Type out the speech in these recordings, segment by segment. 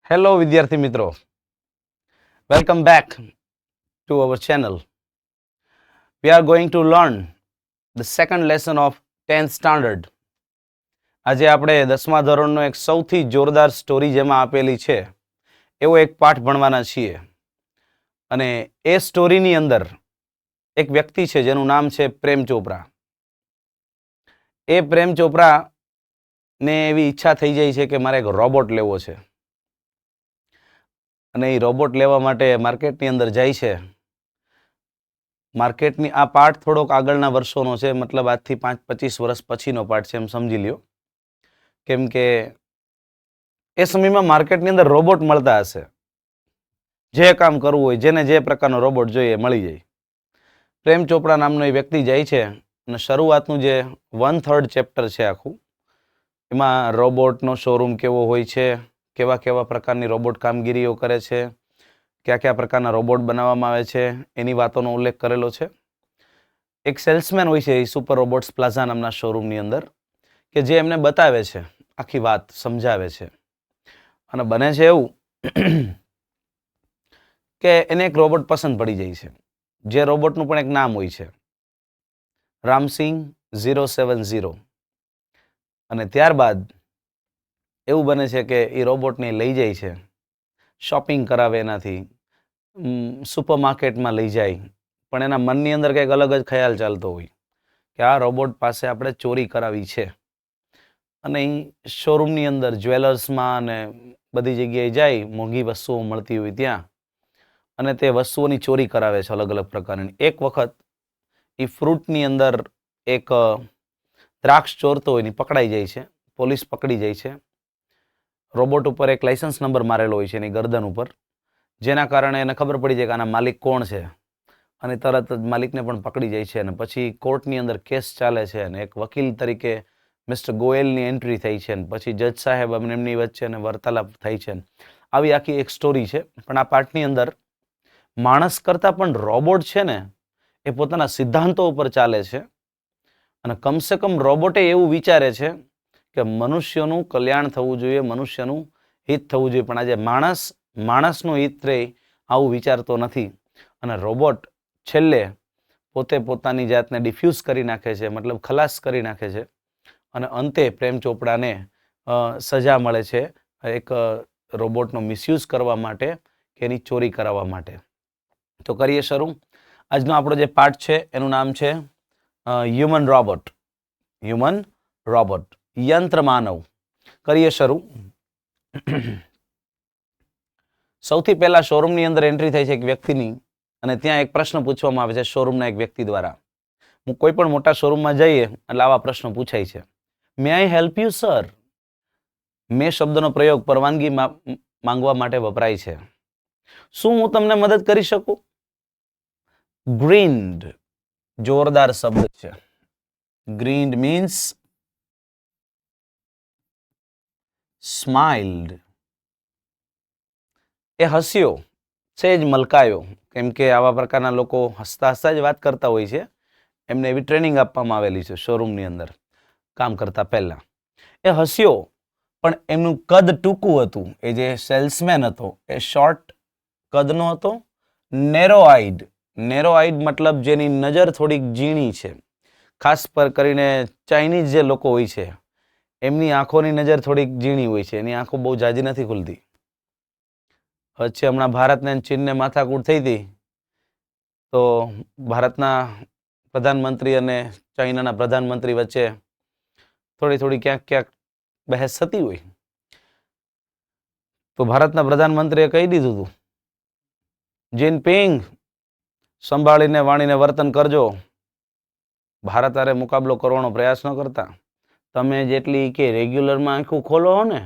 Hello વિદ્યાર્થી મિત્રો, welcome back to our channel. We are going to learn the second lesson of 10th standard. આજે આપણે 10મા ધોરણનો એક સૌથી જોરદાર સ્ટોરી જેમાં આપેલી છે એવો એક પાઠ ભણવાના છીએ. અને એ સ્ટોરીની અંદર એક વ્યક્તિ છે જેનું નામ છે પ્રેમ ચોપરા. એ પ્રેમ ચોપરાને એવી ઈચ્છા થઈ જાય છે કે મારે એક રોબોટ લેવો છે. અને એ રોબોટ લેવા માટે માર્કેટની અંદર જાય છે. માર્કેટની આ પાઠ થોડોક આગળના વર્ષોનો છે, મતલબ આજથી 5-25 વર્ષ પછીનો પાઠ છે એમ સમજી લ્યો. કેમ કે એ સમયમાં માર્કેટની અંદર રોબોટ મળતા હશે. જે કામ કરવું હોય, જેને જે પ્રકારનો રોબોટ જોઈએ મળી જાય. પ્રેમ ચોપરા નામનો એ વ્યક્તિ જાય છે અને શરૂઆતનું જે 1/3 ચેપ્ટર છે આખું, એમાં રોબોટનો શોરૂમ કેવો હોય છે, કેવા કેવા પ્રકારની રોબોટ કામગીરીઓ કરે છે, કયા કયા પ્રકારના રોબોટ બનાવવામાં આવે છે, એની વાતોનો ઉલ્લેખ કરેલો છે. એક સેલ્સમેન હોય છે એ સુપર રોબોટ્સ પ્લાઝા નામના શોરૂમની અંદર, કે જે એમને બતાવે છે, આખી વાત સમજાવે છે. અને બને છે એવું કે એને એક રોબોટ પસંદ પડી જાય છે, જે રોબોટનું પણ એક નામ હોય છે, રામસિંગ 070. અને ત્યારબાદ એવું બને છે કે એ રોબોટને લઈ જાય છે, શોપિંગ કરાવે એનાથી, સુપરમાર્કેટમાં લઈ જાય. પણ એના મનની અંદર કંઈક અલગ જ ખ્યાલ ચાલતો હોય કે આ રોબોટ પાસે આપણે ચોરી કરાવી છે. અને એ શોરૂમની અંદર જ્વેલર્સમાં અને બધી જગ્યાએ જાય, મોંઘી વસ્તુઓ મળતી હોય ત્યાં, અને તે વસ્તુઓની ચોરી કરાવે છે અલગ અલગ પ્રકારની. એક વખત એ ફ્રૂટની અંદર એક દ્રાક્ષ ચોરતો હોય ને પકડાઈ જાય છે, પોલીસ પકડી જાય છે. રોબોટ ઉપર એક લાઇસન્સ નંબર મારેલો હોય છે એની ગરદન ઉપર, જેના કારણે એને ખબર પડી જાય કે આના માલિક કોણ છે. અને તરત જ માલિકને પણ પકડી જાય છે. અને પછી કોર્ટની અંદર કેસ ચાલે છે અને એક વકીલ તરીકે મિસ્ટર ગોયલની એન્ટ્રી થઈ છે. અને પછી જજ સાહેબ એમની વચ્ચે વાર્તાલાપ થાય છે. આવી આખી એક સ્ટોરી છે. પણ આ પાઠની અંદર માણસ કરતાં પણ રોબોટ છે ને એ પોતાના સિદ્ધાંતો ઉપર ચાલે છે. અને કમસે કમ રોબોટે એવું વિચારે છે કે મનુષ્યનું કલ્યાણ થવું જોઈએ, મનુષ્યનું હિત થવું જોઈએ. પણ આજે માણસનું હિત રહે આવું વિચારતો નથી. અને રોબોટ છેલ્લે પોતે પોતાની જાતને ડિફ્યુઝ કરી નાખે છે, મતલબ ખલાસ કરી નાખે છે. અને અંતે પ્રેમ ચોપડાને સજા મળે છે એક રોબોટનો મિસયુઝ કરવા માટે કે એની ચોરી કરાવવા માટે. તો કરીએ શરૂ. આજનો આપણો જે પાઠ છે એનું નામ છે હ્યુમન રોબોટ. હ્યુમન રોબોટ, યંત્ર માનવ. કરીએ શરૂ. સૌથી પહેલા શોરૂમની અંદર એન્ટ્રી થાય છે એક વ્યક્તિની, અને ત્યાં એક પ્રશ્ન પૂછવામાં આવે છે શોરૂમના એક વ્યક્તિ દ્વારા. હું કોઈ પણ મોટા શોરૂમમાં જઈએ એટલે આવા પ્રશ્નો પૂછાય છે. મે આઈ હેલ્પ યુ સર? મે શબ્દનો પ્રયોગ પરવાનગી માંગવા માટે વપરાય છે. શું હું તમને મદદ કરી શકું? ગ્રીન્ડ, જોરદાર શબ્દ છે. ગ્રીન્ડ મીન્સ સ્માઇલ્ડ. એ હસ્યો, સેજ મલકાયો. કેમ કે આવા પ્રકારના લોકો હસતા હસતા જ વાત કરતા હોય છે. એમને એવી ટ્રેનિંગ આપવામાં આવેલી છે શોરૂમની અંદર કામ કરતા પહેલા. એ હસ્યો, પણ એમનું કદ ટૂંકું હતું. એ જે સેલ્સમેન હતો એ શોર્ટ કદનો હતો. Narrow eyed. નેરો આઈડ મતલબ જેની નજર થોડીક ઝીણી છે. ખાસ પર કરીને ચાઇનીઝ જે લોકો હોય છે એમની આંખોની નજર થોડીક ઝીણી હોય છે. એની આંખો બહુ જાજી નથી ખુલતી. વચ્ચે હમણાં ભારતને ચીનને માથાકૂટ થઈ હતી, તો ભારતના પ્રધાનમંત્રી અને ચાઇનાના પ્રધાનમંત્રી વચ્ચે થોડી ક્યાંક ક્યાંક બહેસ થતી હોય, તો ભારતના પ્રધાનમંત્રીએ કહી દીધું હતું, જિનપિંગ સંભાળીને વાણીને વર્તન કરજો, ભારત હારે મુકાબલો કરવાનો પ્રયાસ ન કરતા. તમે જેટલી કે રેગ્યુલરમાં આંખું ખોલો હો ને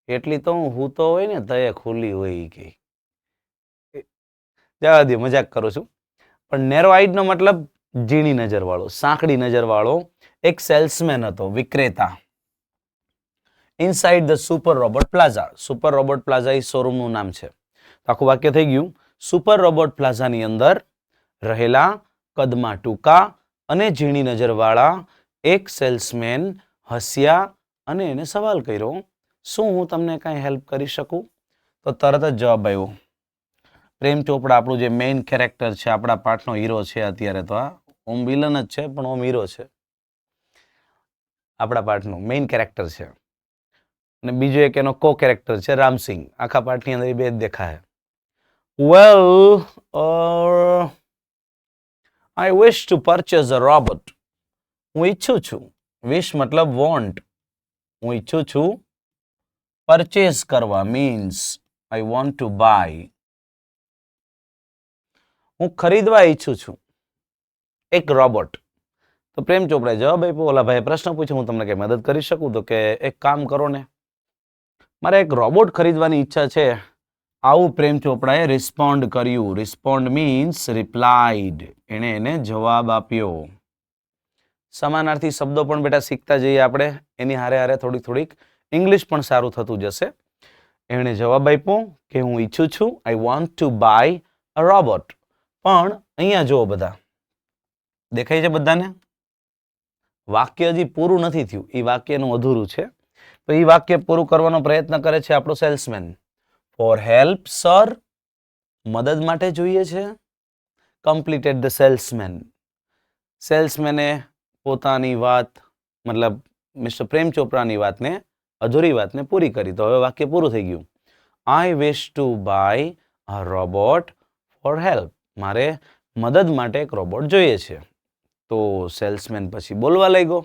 એટલી તો હું તો હોય ને તયે ખુલ્લી હોય કે. જવા દે, મજાક કરું છું. પણ નેરો આઈડનો મતલબ ઝીણી નજરવાળો, સાંકડી નજરવાળો એક સેલ્સમેન હતો, વિક્રેતા. Inside the super robot plaza. Super robot plaza એ શોરૂમનું નામ છે. આખું વાક્ય થઈ ગયું. સુપર રોબોટ પ્લાઝાની અંદર રહેલા કદમાં ટૂંકા અને ઝીણી નજરવાળા એક સેલ્સમેન હસ્યા અને એને સવાલ કર્યો, શું હું તમને કાંઈ હેલ્પ કરી શકું? તો તરત જ જવાબ આવ્યો. પ્રેમ ચોપડા આપણું જે મેઇન કેરેક્ટર છે, આપણા પાઠનો હીરો છે અત્યારે તો. આ ઓમ વિલન જ છે પણ ઓમ હીરો છે, આપણા પાઠનું મેઇન કેરેક્ટર છે. અને બીજો એક એનો કો કેરેક્ટર છે રામસિંહ. આખા પાઠની અંદર એ બે જ દેખાય. Well, I wish to purchase a robot. હું ઈચ્છું છું. વિશ મતલબ વોન્ટ. હું ઈચ્છું છું. પરચેઝ કરવા means I want to buy. હું ખરીદવા ઈચ્છું છું એક રોબોટ. તો પ્રેમ ચોપડાએ જવાબ આપ્યો. ઓલા ભાઈએ પ્રશ્ન પૂછ્યો, હું તમને કઈ મદદ કરી શકું? તો કે એક કામ કરો ને, મારે એક રોબોટ ખરીદવાની ઈચ્છા છે. આવું પ્રેમ ચોપડાએ રિસ્પોન્ડ કર્યું. Respond means replied. એને જવાબ આપ્યો. સમાનાર્થી શબ્દો પણ બેટા શીખતા જઈએ આપણે. એની હારે હારે થોડીક ઇંગ્લિશ પણ સારું થતું જશે. એણે જવાબ આપ્યો કે હું ઈચ્છું છું, I want to buy a robot. પણ અહીંયા જુઓ બધા, દેખાય છે બધાને? વાક્ય હજી પૂરું નથી થયું, એ વાક્યનું અધૂરું છે. તો એ વાક્ય પૂરું કરવાનો પ્રયત્ન કરે છે આપણો સેલ્સમેન. ફોર હેલ્પ સર, મદદ માટે જોઈએ છે. Completed the salesman. સેલ્સમેને પોતાની વાત, મતલબ મિસ્ટર પ્રેમ ચોપરાની વાતને, અધૂરી વાતને પૂરી કરી. તો હવે વાક્ય પૂરું થઈ ગયું. I wish to buy a robot for help. મારે મદદ માટે એક રોબોટ જોઈએ છે. તો સેલ્સમેન પછી બોલવા લાગ્યો.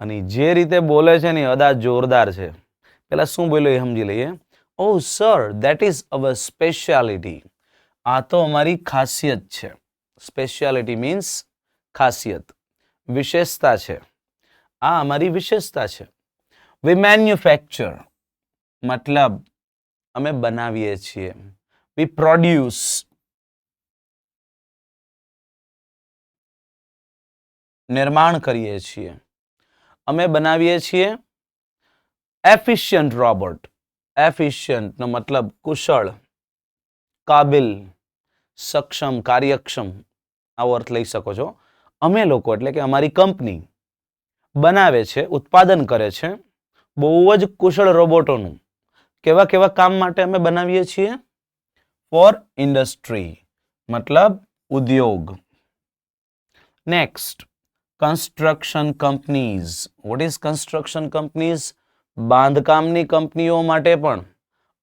અને જે રીતે બોલે છે ને અદા જોરદાર છે. પેલા શું બોલ્યો એ સમજી લઈએ. Oh sir, that is our speciality. આ તો અમારી ખાસિયત છે. સ્પેશિયાલિટી મીન્સ ખાસિયત, વિશેષતા છે. આ અમારી વિશેષતા છે. વી મેન્યુફેક્ચર મતલબ અમે બનાવીએ છીએ. વી પ્રોડ્યુસ, નિર્માણ કરીએ છીએ. અમે બનાવીએ છીએ એફિશિયન્ટ રોબોટ. એફિશિયન્ટ નો મતલબ કુશળ, કાબિલ, સક્ષમ, કાર્યક્ષમ, આવો અર્થ લઈ શકો છો. અમે લોકો એટલે કે અમારી કંપની બનાવે છે, ઉત્પાદન કરે છે બહુ જ કુશળ રોબોટોનું. કેવા કેવા કામ માટે અમે બનાવીએ છીએ? ફોર ઇન્ડસ્ટ્રી મતલબ ઉદ્યોગ. Next, construction companies. What is construction companies? બાંધકામની કંપનીઓ માટે પણ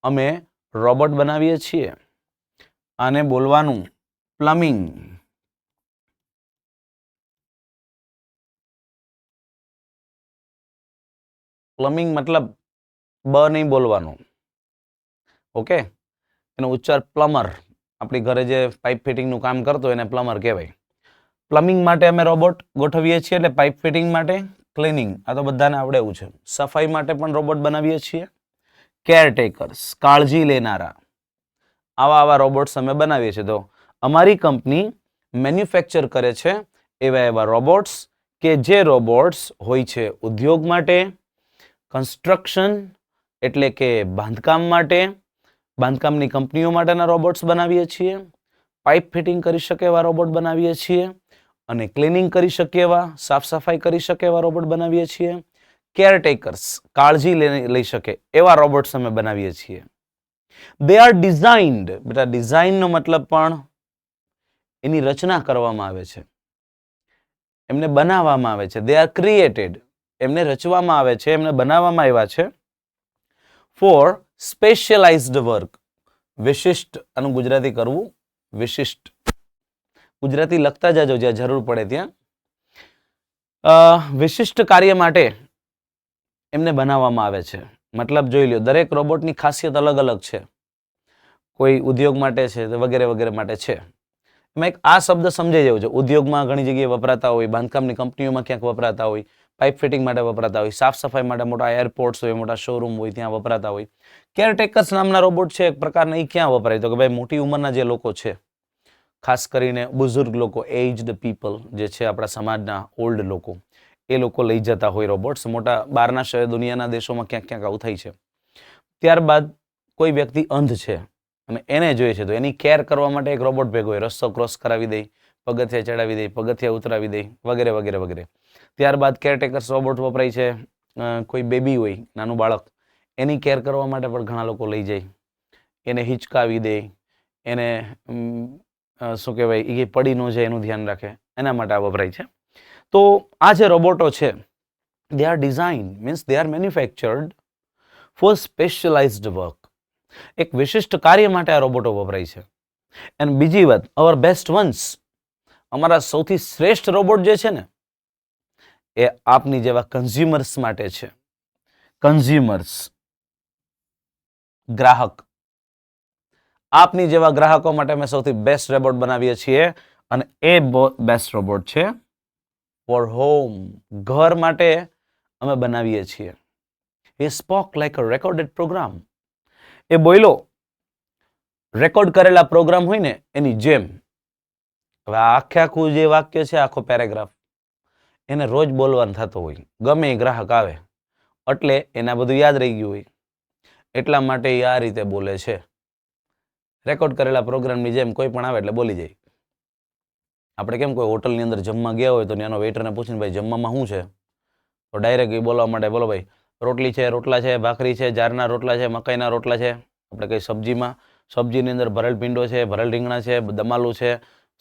અમે રોબોટ બનાવીએ છીએ. આને બોલવાનું પ્લમ્બિંગ. પ્લમ્બિંગ મતલબ બ નહીં બોલવાનું. ઓકે, એનો ઉચ્ચાર પ્લમર. આપણી ઘરે જે પાઇપ ફિટિંગનું કામ કરતો એને પ્લમર કહેવાય. પ્લમ્બિંગ માટે અમે રોબોટ ગોઠવીએ છીએ, એટલે પાઇપ ફિટિંગ માટે, ક્લિનિંગ, આ તો બધાને આવડે એવું છે. સફાઈ માટે પણ રોબોટ બનાવીએ છીએ. કેરટેકર્સ, કાળજી લેનારા, આવા રોબોટ્સ અમે બનાવીએ છીએ. તો અમારી કંપની મેન્યુફેક્ચર કરે છે એવા રોબોટ્સ કે જે રોબોટ્સ હોય છે ઉદ્યોગ માટે, કન્સ્ટ્રક્શન એટલે કે બાંધકામ માટે, બાંધકામની કંપનીઓ માટેના રોબોટ્સ બનાવીએ છીએ. પાઇપ ફિટિંગ કરી શકે એવા રોબોટ બનાવીએ છીએ. અને ક્લિનિંગ કરી શકે એવા, સાફ સફાઈ કરી શકે એવા રોબોટ બનાવીએ છીએ. કેરટેકર્સ, કાળજી લઈ શકે એવા રોબોટ્સ અમે બનાવીએ છીએ. They are designed. બેટા ડિઝાઇનનો મતલબ પણ એની રચના કરવામાં આવે છે, એમને બનાવવામાં આવે છે. દે આર ક્રિએટેડ, એમને રચવામાં આવે છે, એમને બનાવવામાં આવ્યા છે. For specialized work. વિશિષ્ટ, આનું ગુજરાતી કરવું વિશિષ્ટ. ગુજરાતી લખતા જાજો જ્યાં જરૂર પડે ત્યાં. વિશિષ્ટ કાર્ય માટે એમને બનાવવામાં આવે છે. મતલબ જોઈ લો, દરેક રોબોટની ખાસિયત અલગ અલગ છે. કોઈ ઉદ્યોગ માટે છે, વગેરે વગેરે માટે છે. એમાં એક આ શબ્દ સમજાઈ જવું છે. ઉદ્યોગમાં ઘણી જગ્યાએ વપરાતા હોય, બાંધકામની કંપનીઓમાં ક્યાંક વપરાતા હોય, પાઇપ ફિટિંગ માટે વપરાતા હોય, સાફ સફાઈ માટે મોટા એરપોર્ટ્સ હોય, મોટા શોરૂમ હોય, ત્યાં વપરાતા હોય. કેરટેકર્સ નામના રોબોટ છે એક પ્રકારના, એ ક્યાં વપરાય? તો કે ભાઈ મોટી ઉંમરના જે લોકો છે, ખાસ કરીને બુઝુર્ગ લોકો, એજ્ડ પીપલ જે છે આપણા સમાજના ઓલ્ડ લોકો, એ લોકો લઈ જતા હોય રોબોટ્સ. મોટા બહારના શહેર, દુનિયાના દેશોમાં ક્યાંક ક્યાંક આવું થાય છે. ત્યારબાદ કોઈ વ્યક્તિ અંધ છે અને એને જોઈએ છે, તો એની કેર કરવા માટે એક રોબોટ ભેગો હોય. રસ્તો ક્રોસ કરાવી દે, પગથિયા ચડાવી દે, પગથિયા ઉતરાવી દે, વગેરે વગેરે વગેરે. ત્યારબાદ કેરટેકર્સ રોબોટ વપરાય છે. કોઈ બેબી હોય, નાનું બાળક, એની કેર કરવા માટે પણ ઘણા લોકો લઈ જાય. એને હિચકાવી દે, એને શું કહેવાય, એ પડી ન જાય એનું ધ્યાન રાખે, એના માટે આ વપરાય છે. તો આ જે રોબોટો છે, they are designed, means they are manufactured for specialized work. એક વિશિષ્ટ કાર્ય માટે આ રોબોટો વપરાય છે. અને બીજી વાત, our best ones, અમારા સૌથી શ્રેષ્ઠ રોબોટ જે છે ને, એ આપની જેવા કન્ઝ્યુમર્સ માટે છે. કન્ઝ્યુમર્સ, ગ્રાહક. આપની જેવા ગ્રાહકો માટે અમે સૌથી બેસ્ટ રોબોટ બનાવીએ છીએ, અને એ બેસ્ટ રોબોટ છે ફોર હોમ, ઘર માટે અમે બનાવીએ છીએ. He spoke like a recorded program. એ બોલ્યો રેકોર્ડ કરેલા પ્રોગ્રામ હોય ને એની જેમ. હવે આખું જે વાક્ય છે, આખો પેરેગ્રાફ, એને રોજ બોલવાનું થતો હોય, ગમે એ ગ્રાહક આવે એટલે એને બધું યાદ રહી ગયું હોય, એટલા માટે એ આ રીતે બોલે છે. રેકોર્ડ કરેલા પ્રોગ્રામની જેમ કોઈ પણ આવે એટલે બોલી જાય. આપણે કેમ કોઈ હોટલની અંદર જમવા ગયા હોય તો ત્યાંનો વેઇટરને પૂછીને, ભાઈ જમવામાં શું છે, તો ડાયરેક્ટ એ બોલવા માટે, બોલો ભાઈ રોટલી છે, રોટલા છે, ભાખરી છે, જારના રોટલા છે, મકાઈના રોટલા છે. આપણે કઈ સબ્જીમાં, સબ્જીની અંદર ભરેલ ભીંડો છે, ભરેલ રીંગણા છે, દમાલું છે,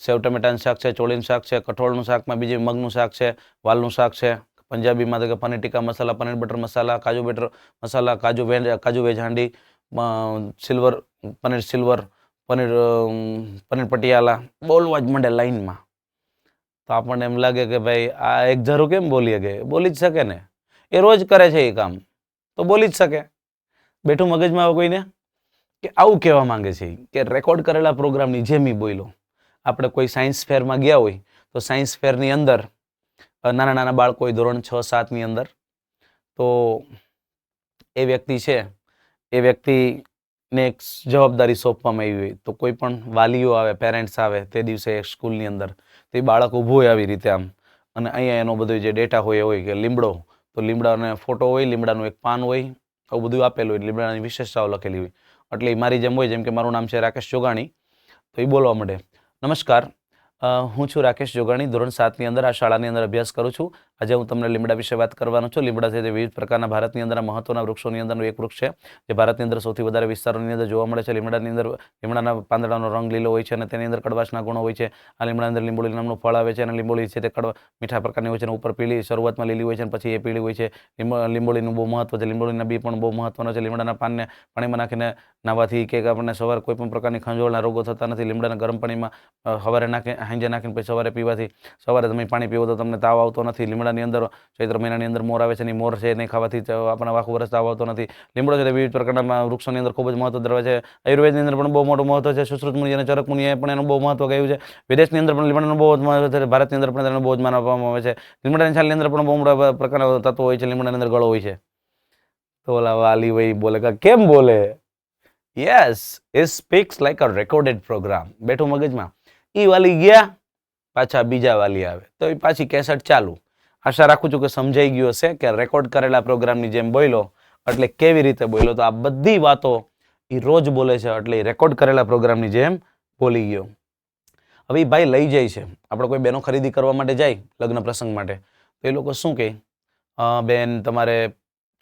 સેવ ટમેટાનું શાક છે, ચોળીનું શાક છે, કઠોળનું શાકમાં બીજી મગનું શાક છે, વાલનું શાક છે. પંજાબીમાં તો કે પનીર ટીકા મસાલા, પનીર બટર મસાલા, કાજુ બટર મસાલા, કાજુ વેજ હાંડી, સિલ્વર પનીર સિલ્વર, પનીર પટિયાલા, બોલવા જ માંડે લાઈનમાં. તો આપણને એમ લાગે કે ભાઈ આ એક ધારું કેમ બોલી શકે? બોલી જ શકે ને, એ રોજ કરે છે એ કામ, તો બોલી જ શકે. બેઠું મગજમાં આવે કોઈને કે આવું કહેવા માંગે છે કે રેકોર્ડ કરેલા પ્રોગ્રામની જેમ ઈ બોલ્યો. આપણે કોઈ સાયન્સ ફેરમાં ગયા હોય તો સાયન્સ ફેરની અંદર નાના નાના બાળકો હોય ધોરણ 6-7ની અંદર, તો એ વ્યક્તિ છે, એ વ્યક્તિને એક જવાબદારી સોંપવામાં આવી હોય, તો કોઈ પણ વાલીઓ આવે, પેરેન્ટ્સ આવે તે દિવસે સ્કૂલની અંદર, તો એ બાળક ઊભું હોય આવી રીતે આમ, અને અહીંયા એનો બધો જે ડેટા હોય એ હોય કે લીમડો, તો લીમડાનો ફોટો હોય, લીમડાનું એક પાન હોય, આવું બધું આપેલું હોય, લીમડાની વિશેષતાઓ લખેલી હોય. એટલે મારી જેમ હોય, જેમ કે મારું નામ છે રાકેશ જોગાણી, તો એ બોલવા માંડે, નમસ્કાર, હું છું રાકેશ જોગાણી, ધોરણ 7ની અંદર આ શાળાની અંદર અભ્યાસ કરું છું. આજે હું તમને લીમડા વિશે વાત કરવાનો છું. લીમડા છે તે વિવિધ પ્રકારના ભારતની અંદર મહત્વના વૃક્ષોની અંદરનું એક વૃક્ષ છે, જે ભારતની અંદર સૌથી વધારે વિસ્તારોની અંદર જોવા મળે છે. લીમડાના પાંદડાનો રંગ લીલો હોય છે અને તેની અંદર કડવાશના ગુણો હોય છે. આ લીમડાની અંદર લીંબોળી નામનું ફળ આવે છે, અને લીંબોળી છે તે મીઠા પ્રકારની હોય છે, અને ઉપર પીળી, શરૂઆતમાં લીલી હોય છે અને પછી એ પીળી હોય છે. લીંબોળીનું બહુ મહત્વ છે. લીંબોળીના બી પણ બહુ મહત્વના છે. લીમડાના પાનને પાણીમાં નાખીને નાહવાથી કે આપણને સવારે કોઈ પણ પ્રકારની ખંજોળના રોગો થતા નથી. લીમડાના ગરમ પાણીમાં સવારે હાંજે નાખીને પછી સવારે પીવાથી, સવારે તમે પાણી પીવો તો તમને તાવ આવતો નથી. લીમડાની અંદર ચૈત્ર મહિનાની અંદર મોર આવે છે, અને મોર છે એને ખાવાથી આપણને આખું વર્ષ તાવ આવતો નથી. લીમડો છે તે વિવિધ પ્રકારના વૃક્ષોની અંદર ખૂબ જ મહત્વ ધરાવે છે. આયુર્વેદની અંદર પણ બહુ મોટું મહત્વ છે. સુશ્રુત મુનિ અને ચરક મુનિએ પણ એનું બહુ મહત્વ કહ્યું છે. વિદેશની અંદર પણ લીમડાનું બહુ જ મહત્વ છે. ભારતની અંદર પણ તેનું બહુ જ માન આપવામાં આવે છે. લીમડાની છાલની અંદર પણ બહુ મોટા પ્રકારના તત્વો હોય છે. લીમડાની અંદર ગળો હોય છે. તો ઓલા વાલી ભાઈ બોલે કે કેમ બોલે? Yes, it speaks like a recorded program. બેઠું મગજમાં. ઈ વાલી ગયા, પાછા બીજા વાલી આવે, તો એ પાછી કેસેટ ચાલુ. આશા રાખું છું કે સમજાઈ ગયું હશે કે રેકોર્ડ કરેલા પ્રોગ્રામની જેમ બોલ્યો એટલે કેવી રીતે બોલ્યો. તો આ બધી વાતો એ રોજ બોલે છે, એટલે એ રેકોર્ડ કરેલા પ્રોગ્રામની જેમ બોલી ગયો. હવે ભાઈ લઈ જાય છે, આપણે કોઈ બહેનો ખરીદી કરવા માટે જાય લગ્ન પ્રસંગ માટે, તો એ લોકો શું કહે, બેન તમારે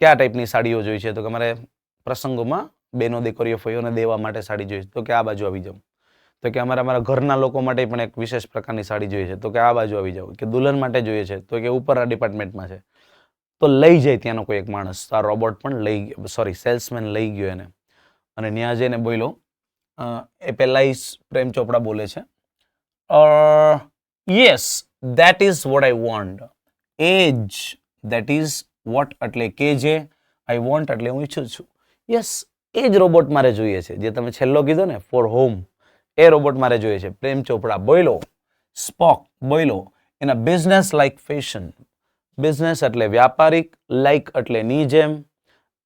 કયા ટાઈપની સાડીઓ જોઈ છે? તો કે મારે પ્રસંગોમાં બેનો દીકરીઓ ફઈઓને દેવા માટે સાડી જોઈએ છે. તો કે આ બાજુ આવી જાઓ. તો કે અમારા ઘરના લોકો માટે પણ એક વિશેષ પ્રકારની સાડી જોઈએ છે. તો કે આ બાજુ આવી જાઓ. કે દુલ્હન માટે જોઈએ છે. તો કે ઉપરના ડિપાર્ટમેન્ટમાં છે. તો લઈ જાય ત્યાંનો કોઈ એક માણસ. આ રોબોટ પણ લઈ ગયો, સોરી સેલ્સમેન લઈ ગયો એને, અને ત્યાં જઈને બોલ્યો. એ પહેલા પ્રેમ ચોપડા બોલે છે, yes that is what I want. એજ ધેટ ઇઝ વોટ એટલે કે જે, આઈ વોન્ટ એટલે હું ઈચ્છું છું. યસ, એ જ રોબોટ મારે જોઈએ છે, જે તમે છેલ્લો કીધો ને ફોર હોમ, એ રોબોટ મારે જોઈએ છે. પ્રેમ ચોપડા બોલ્યો, સ્પોક બોલ્યો in a business like fashion. Business એટલે વ્યાપારિક, લાઇક એટલે ની જેમ,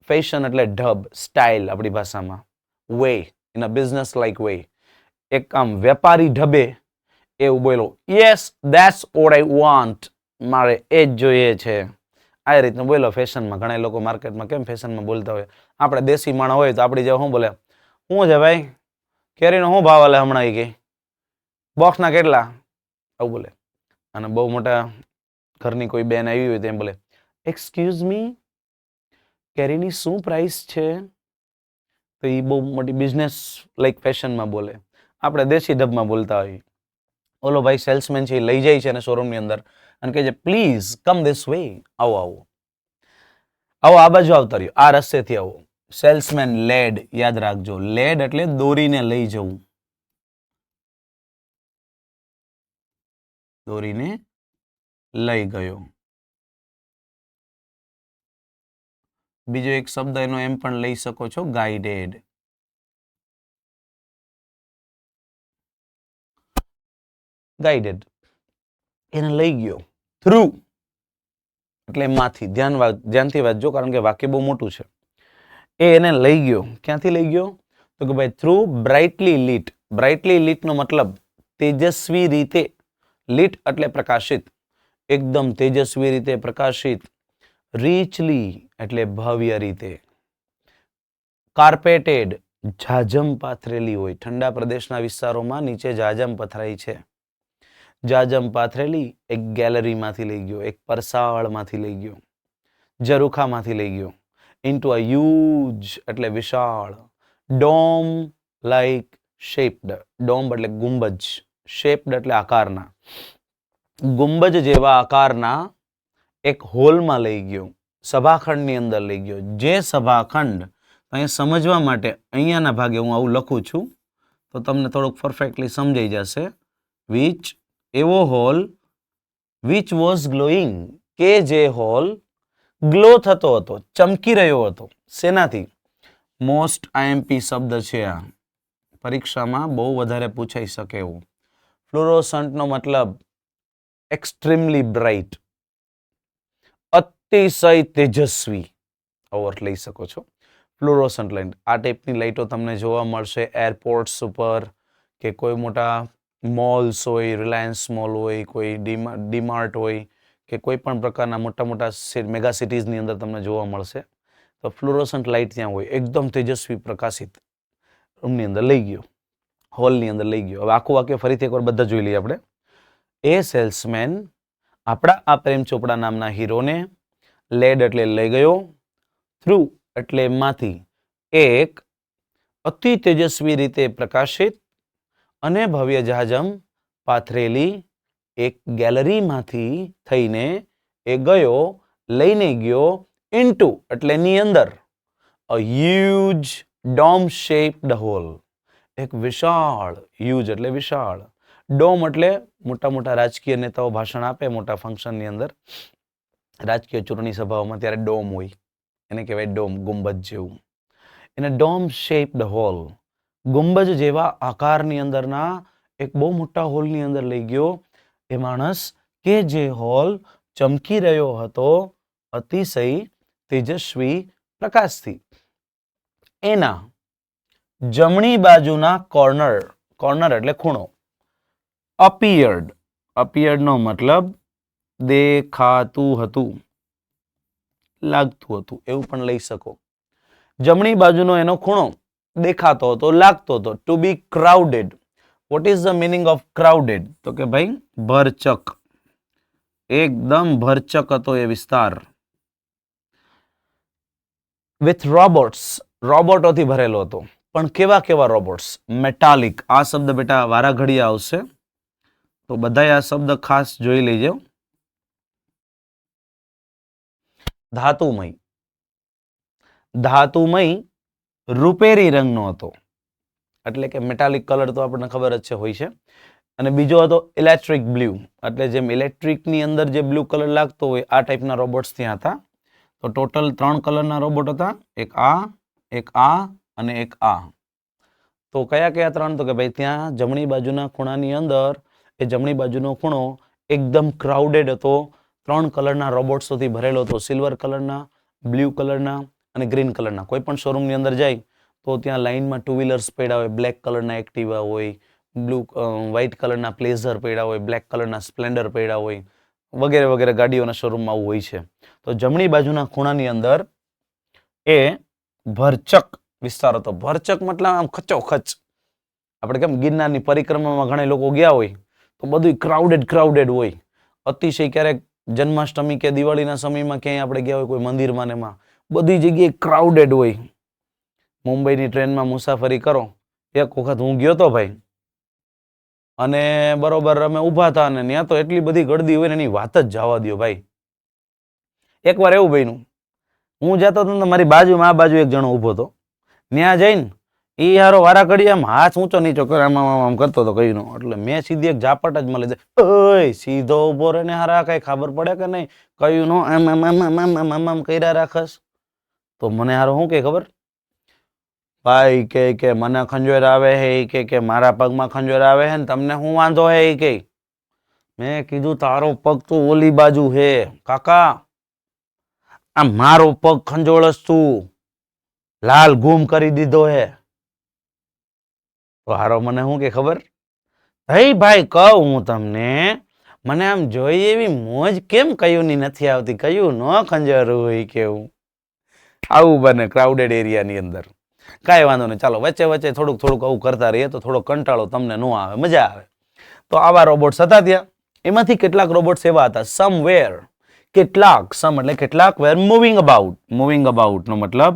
ફેશન એટલે ઢબ, સ્ટાઇલ આપણી ભાષામાં, way, in a business like way, એક આમ વેપારી ઢબે એવું બોલ્યો. Yes that's vote I want, મારે એ જ જોઈએ છે. આ રીતનું બોલો ફેશનમાં. ઘણા લોકો માર્કેટમાં કેમ ફેશનમાં બોલતા હોય. આપણે દેશી માણસ હોય તો આપણી જેવા શું બોલે, શું છે ભાઈ, કેરીનો શું ભાવ હાલે હમણાં? એ કે બોક્સના કેટલા, આવું બોલે. અને બહુ મોટા ઘરની કોઈ બેન આવી હોય તો એમ બોલે, એક્સક્યુઝ મી, કેરીની શું પ્રાઇસ છે? તો એ બહુ મોટી બિઝનેસ લાઈક ફેશનમાં બોલે. આપણે દેશી ઢબમાં બોલતા હોઈએ. ઓલો ભાઈ સેલ્સમેન છે એ લઈ જાય છે અને શોરૂમની અંદર અને કહે છે પ્લીઝ કમ ધીસ વે, આવો આવો આવો, આ બાજુ આવતા રહ્યો, આ રસ્તેથી આવો. સેલ્સમેન લેડ, યાદ રાખજો, લેડ એટલે દોરીને લઈ જવું, દોરીને લઈ ગયો. બીજો એક શબ્દ એનો એમ પણ લઈ શકો છો, ગાઈડેડ. ગાઈડેડ એને લઈ ગયો. થ્રુ એટલે માંથી, ધ્યાનથી વાંચજો કારણ કે વાક્ય બહુ મોટું છે. એ એને લઈ ગયો. ક્યાંથી લઈ ગયો? તો કે ભાઈ through brightly lit. Brightly lit નો મતલબ તેજસ્વી રીતે. લીટ એટલે પ્રકાશિત, એકદમ તેજસ્વી રીતે પ્રકાશિત. રીચલી એટલે ભવ્ય રીતે. કાર્પેટેડ જાજમ પાથરેલી હોય. ઠંડા પ્રદેશના વિસ્તારોમાં નીચે જાજમ પથરાઈ છે. જાજમ પાથરેલી એક ગેલેરીમાંથી લઈ ગયો, એક પરસાળમાંથી લઈ ગયો, ઝરૂખામાંથી લઈ ગયો. ઇન્ટુ અ હ્યુજ એટલે વિશાળ. Dome like shaped. ડોમ એટલે ગુંબજ, શેપ્ડ એટલે આકારના. ગુંબજ જેવા આકારના એક હોલમાં લઈ ગયો, સભાખંડની અંદર લઈ ગયો. જે સભાખંડ અહીંયા સમજવા માટે અહીંયાના ભાગે હું આવું લખું છું તો તમને થોડુંક પરફેક્ટલી સમજાઈ જશે. વિચ એવો હોલ, વિચ વોઝ ગ્લોઈંગ કે જે હોલ ગ્લો થતો હતો, ચમકી રહ્યો હતો. શેનાથી? મોસ્ટ આઈએમપી શબ્દ છે આ, પરીક્ષામાં બહુ વધારે પૂછાઈ શકે એવું. ફ્લોરોસન્ટનો મતલબ એક્સ્ટ્રીમલી બ્રાઇટ, અતિશય તેજસ્વી, આવો અર્થ લઈ શકો છો. ફ્લોરોસન્ટ લાઇટ, આ ટાઈપની લાઇટો તમને જોવા મળશે એરપોર્ટ્સ ઉપર કે કોઈ મોટા મોલ્સ હોય, રિલાયન્સ મોલ હોય, કોઈ ડીમાર્ટ હોય કે કોઈ પણ પ્રકારના મોટા મોટા મેગા સિટીઝની અંદર તમને જોવા મળશે. તો ફ્લોરોસન્ટ લાઇટ ત્યાં હોય, એકદમ તેજસ્વી પ્રકાશિત. રૂમની અંદર લઈ ગયો, હોલની અંદર લઈ ગયો. હવે આખું વાક્ય ફરીથી એકવાર બધા જોઈ લઈએ આપણે. એ સેલ્સમેન આપણા આ પ્રેમ ચોપડા નામના હીરોને લેડ એટલે લઈ ગયો, થ્રુ એટલે માંથી, એક અતિ તેજસ્વી રીતે પ્રકાશિત અને ભવ્ય જાજમ પાથરેલી એક ગેલેરીમાંથી થઈને એ ગયો, લઈને ગયો, ઇન્ટુ એટલે ની અંદર, a huge dome shaped hall, એક વિશાળ, હ્યુજ એટલે વિશાળ, ડોમ એટલે મોટા મોટા રાજકીય નેતાઓ ભાષણ આપે મોટા ફંક્શનની અંદર, રાજકીય ચૂંટણી સભાઓમાં ત્યારે ડોમ હોય, એને કહેવાય ડોમ, ગુંબજ જેવું. એને ડોમ શેપ્ડ હોલ, ગુંબજ જેવા આકારની અંદરના એક બહુ મોટા હોલની અંદર લઈ ગયો એ માણસ કે જે હોલ ચમકી રહ્યો હતો અતિશય તેજસ્વી પ્રકાશથી. એના જમણી બાજુના કોર્નર, કોર્નર એટલે ખૂણો, અપિયર્ડ, અપિયર્ડ નો મતલબ દેખાતું હતું, લાગતું હતું, એવું પણ લઈ શકો. જમણી બાજુનો એનો ખૂણો દેખાતો હતો, લાગતો હતો. To be crowded. What is the meaning of crowded? તો કે ભાઈ ભરચક, એકદમ ભરચક હતો એ વિસ્તાર. વિથ રોબોટ્સ, રોબોટોથી ભરેલો હતો. પણ કેવા કેવા રોબોટ્સ? મેટાલિક. આ શબ્દ બેટા વારા ઘડીએ આવશે તો બધાએ આ શબ્દ ખાસ જોઈ લેજો. ધાતુમય, ધાતુમય રૂપેરી રંગનો હતો, એટલે કે મેટાલિક કલર તો આપણને ખબર જ છે હોય છે. અને બીજો હતો ઇલેક્ટ્રિક બ્લુ, એટલે જેમ ઇલેક્ટ્રિકની અંદર જે બ્લુ કલર લાગતો હોય આ ટાઈપના રોબોટ્સ ત્યાં હતા. તો ટોટલ 3 કલરના રોબોટ હતા, એક આ અને એક આ. તો કયા કયા 3? તો કે ભાઈ ત્યાં જમણી બાજુના ખૂણાની અંદર એ જમણી બાજુનો ખૂણો એકદમ ક્રાઉડેડ હતો, 3 કલરના રોબોટ્સોથી ભરેલો હતો, સિલ્વર કલરના, બ્લુ કલરના અને ગ્રીન કલરના. કોઈ પણ શોરૂમની અંદર જાય તો ત્યાં લાઇનમાં 2 વ્હીલર્સ પડ્યા હોય, બ્લેક કલરના એક્ટિવા હોય, વ્હાઇટ કલરના પ્લેઝર પડ્યા હોય, બ્લેક કલરના સ્પ્લેન્ડર પડ્યા હોય, વગેરે વગેરે ગાડીઓના શોરૂમમાં આવું હોય છે. તો જમણી બાજુના ખૂણાની અંદર એ ભરચક વિસ્તાર હતો. ભરચક મતલબ આમ ખચોખચ. આપણે કેમ ગિરનારની પરિક્રમામાં ઘણા લોકો ગયા હોય તો બધું ક્રાઉડેડ હોય. અતિશય ક્યારેક જન્માષ્ટમી કે દિવાળીના સમયમાં ક્યાંય આપણે ગયા હોય કોઈ મંદિરમાં ને એમાં બધી જગ્યાએ ક્રાઉડેડ હોય. મુંબઈની ટ્રેનમાં મુસાફરી કરો. એક વખત હું ગયો તો ભાઈ, અને બરોબર અમે ઊભા હતા અને ત્યાં તો એટલી બધી ગળદી હોય ને એની વાત જ જવા દો ભાઈ. એકવાર એવું બન્યું, હું જતો હતો ને મારી બાજુમાં આ બાજુ એક જણો ઊભો હતો. ત્યાં જઈને એ હારો વારા ઘડી આમ હાથ ઊંચો નીચો કરે, આમ કરતો હતો કઈ નો. એટલે મેં સીધી એક ઝાપટ જ મળી જાય, ઓય સીધો ઉભો રહે ને હારા, કઈ ખબર પડે કે નહીં, કયું નો આમ કર્યા રાખસ. તો મને હારો શું કે ખબર, ભાઈ કે મને ખંજોર આવે હે, કે મારા પગમાં ખંજોર આવે હે ને તમને શું વાંધો હે એ કે. મેં કીધું તારો પગ તો ઓલી બાજુ હે કાકા, આ મારો પગ ખંજોળસ તું લાલ ગુમ કરી દીધો હે. તો હારો મને શું કે ખબર, હઈ ભાઈ કહું હું તમને, મને આમ જોઈ એવી મોજ કેમ કયું ની નથી આવતી, કયું ન ખંજર હોય કેવું. આવું બને ક્રાઉડેડ એરિયાની અંદર. કાંઈ વાંધો નહીં, ચાલો વચ્ચે વચ્ચે થોડુંક આવું કરતા રહીએ તો થોડો કંટાળો તમને ન આવે, મજા આવે. તો આવા રોબોટ્સ હતા ત્યાં. એમાંથી કેટલાક રોબોટ્સ એવા હતા, સમવેર, કેટલાક, સમ એટલે કેટલાક, વેર મૂવિંગ અબાઉટ. મૂવિંગ અબાઉટ નો મતલબ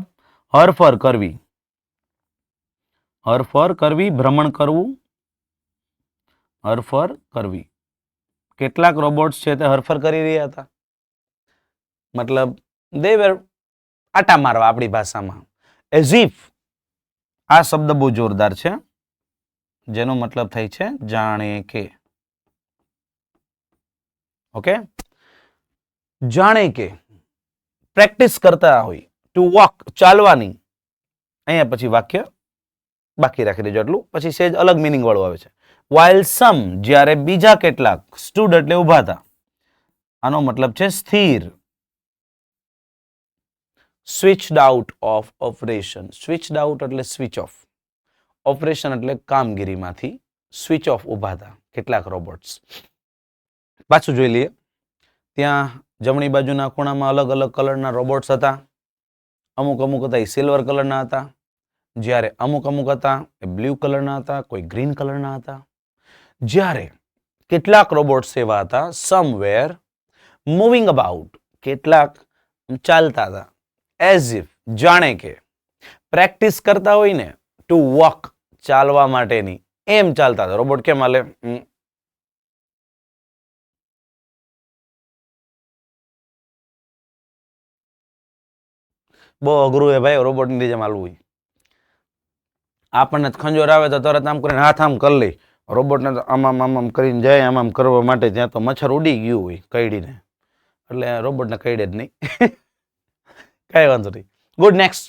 હરફર કરવી, હરફર કરવી, ભ્રમણ કરવું, હરફર કરવી. કેટલાક રોબોટ્સ છે તે હરફર કરી રહ્યા હતા, મતલબ દે વેર આટા મારવા આપણી ભાષામાં. એઝ ઇફ, આ શબ્દ બહુ જોરદાર છે, જેનો મતલબ થાય છે જાણે કે. ઓકે, જાણે કે પ્રેક્ટિસ કરતા હોય. ટુ વોક, ચાલવાની. અહીંયા પછી વાક્ય બાકી રાખી દેજો એટલું, પછી સેજ અલગ મિનિંગ વાળું આવે છે. while some, જ્યારે બીજા કેટલાક, સ્ટૂડ એટલે ઉભા હતા. આનો મતલબ છે સ્થિર. Switched out of operation. Switched out એટલે સ્વિચ ઓફ, ઓપરેશન એટલે કામગીરીમાંથી. સ્વિચ ઓફ ઉભા હતા કેટલાક રોબોટ્સ. પાછું જોઈ લઈએ. ત્યાં જમણી બાજુના ખૂણામાં અલગ અલગ કલરના રોબોટ્સ હતા. અમુક હતા એ સિલ્વર કલરના હતા, જ્યારે અમુક હતા એ બ્લુ કલરના હતા, કોઈ ગ્રીન કલરના હતા. જ્યારે કેટલાક રોબોટ્સ એવા હતા, સમવેર મૂવિંગ અબાઉટ, કેટલાક ચાલતા હતા. એઝ ઇફ, જાણે કે. પ્રેક્ટિસ કરતા હોય ને, ટુ વોક, ચાલવા માટેની, એમ ચાલતા હતા. રોબોટ કેમ હાલે? બહુ અઘરું હે ભાઈ રોબોટની નીચે હાલવું. આપણને ખંજોર આવે તો તરત આમ કરીને હાથ આમ કરી લે. રોબોટને તો આમ કરીને જાય, આમ કરવા માટે ત્યાં તો મચ્છર ઉડી ગયું હોય કઈડીને, એટલે રોબોટને કઈડે જ નહીં. કઈ વાંધો નહીં. Good, next.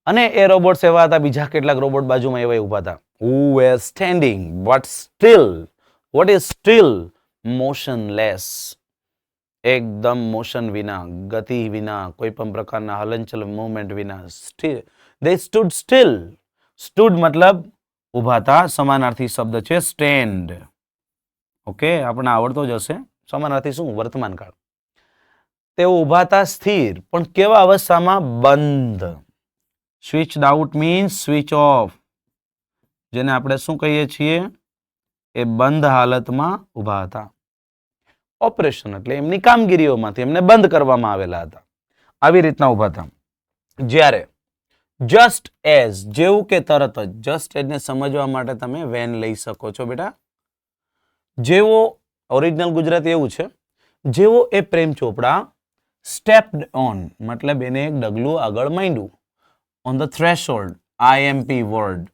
અને એ રોબોટ્સ એવા હતા, બીજા કેટલાક રોબોટ બાજુમાં એવા ઉભા હતા. who were standing but still. what is still? motionless. એકદમ મોશન વિના, ગતિ વિના, કોઈ પણ પ્રકારના હલનચલન મૂવમેન્ટ વિના. they stood still. stood મતલબ ઉભા હતા, સમાનાર્થી શબ્દ છે સ્ટેન્ડ. ઓકે, આપણને આવડતો જ હશે. સમાનાર્થી શું? વર્તમાન કાળ. તેઓ ઉભા હતા સ્થિર, પણ કેવા અવસ્થામાં? બંધ. Switched out means switch off, જેને આપણે શું કહીએ છીએ? એ બંધ હાલતમાં ઉભા હતા. ઓપરેશન એટલે એમની કામગીરીઓમાંથી એમને બંધ કરવામાં આવેલા હતા. આવી રીતના ઉભા હતા. જ્યારે જસ્ટ એઝ, જેવું કે તરત જ. જસ્ટ એઝને સમજવા માટે તમે વેન લઈ શકો છો બેટા. જેવો, ઓરિજિનલ ગુજરાતી એવું છે, જેવો એ પ્રેમ ચોપડા સ્ટેપ્ડ ઓન, મતલબ એને એક ડગલું આગળ માંડ્યું. On the threshold, IMP word.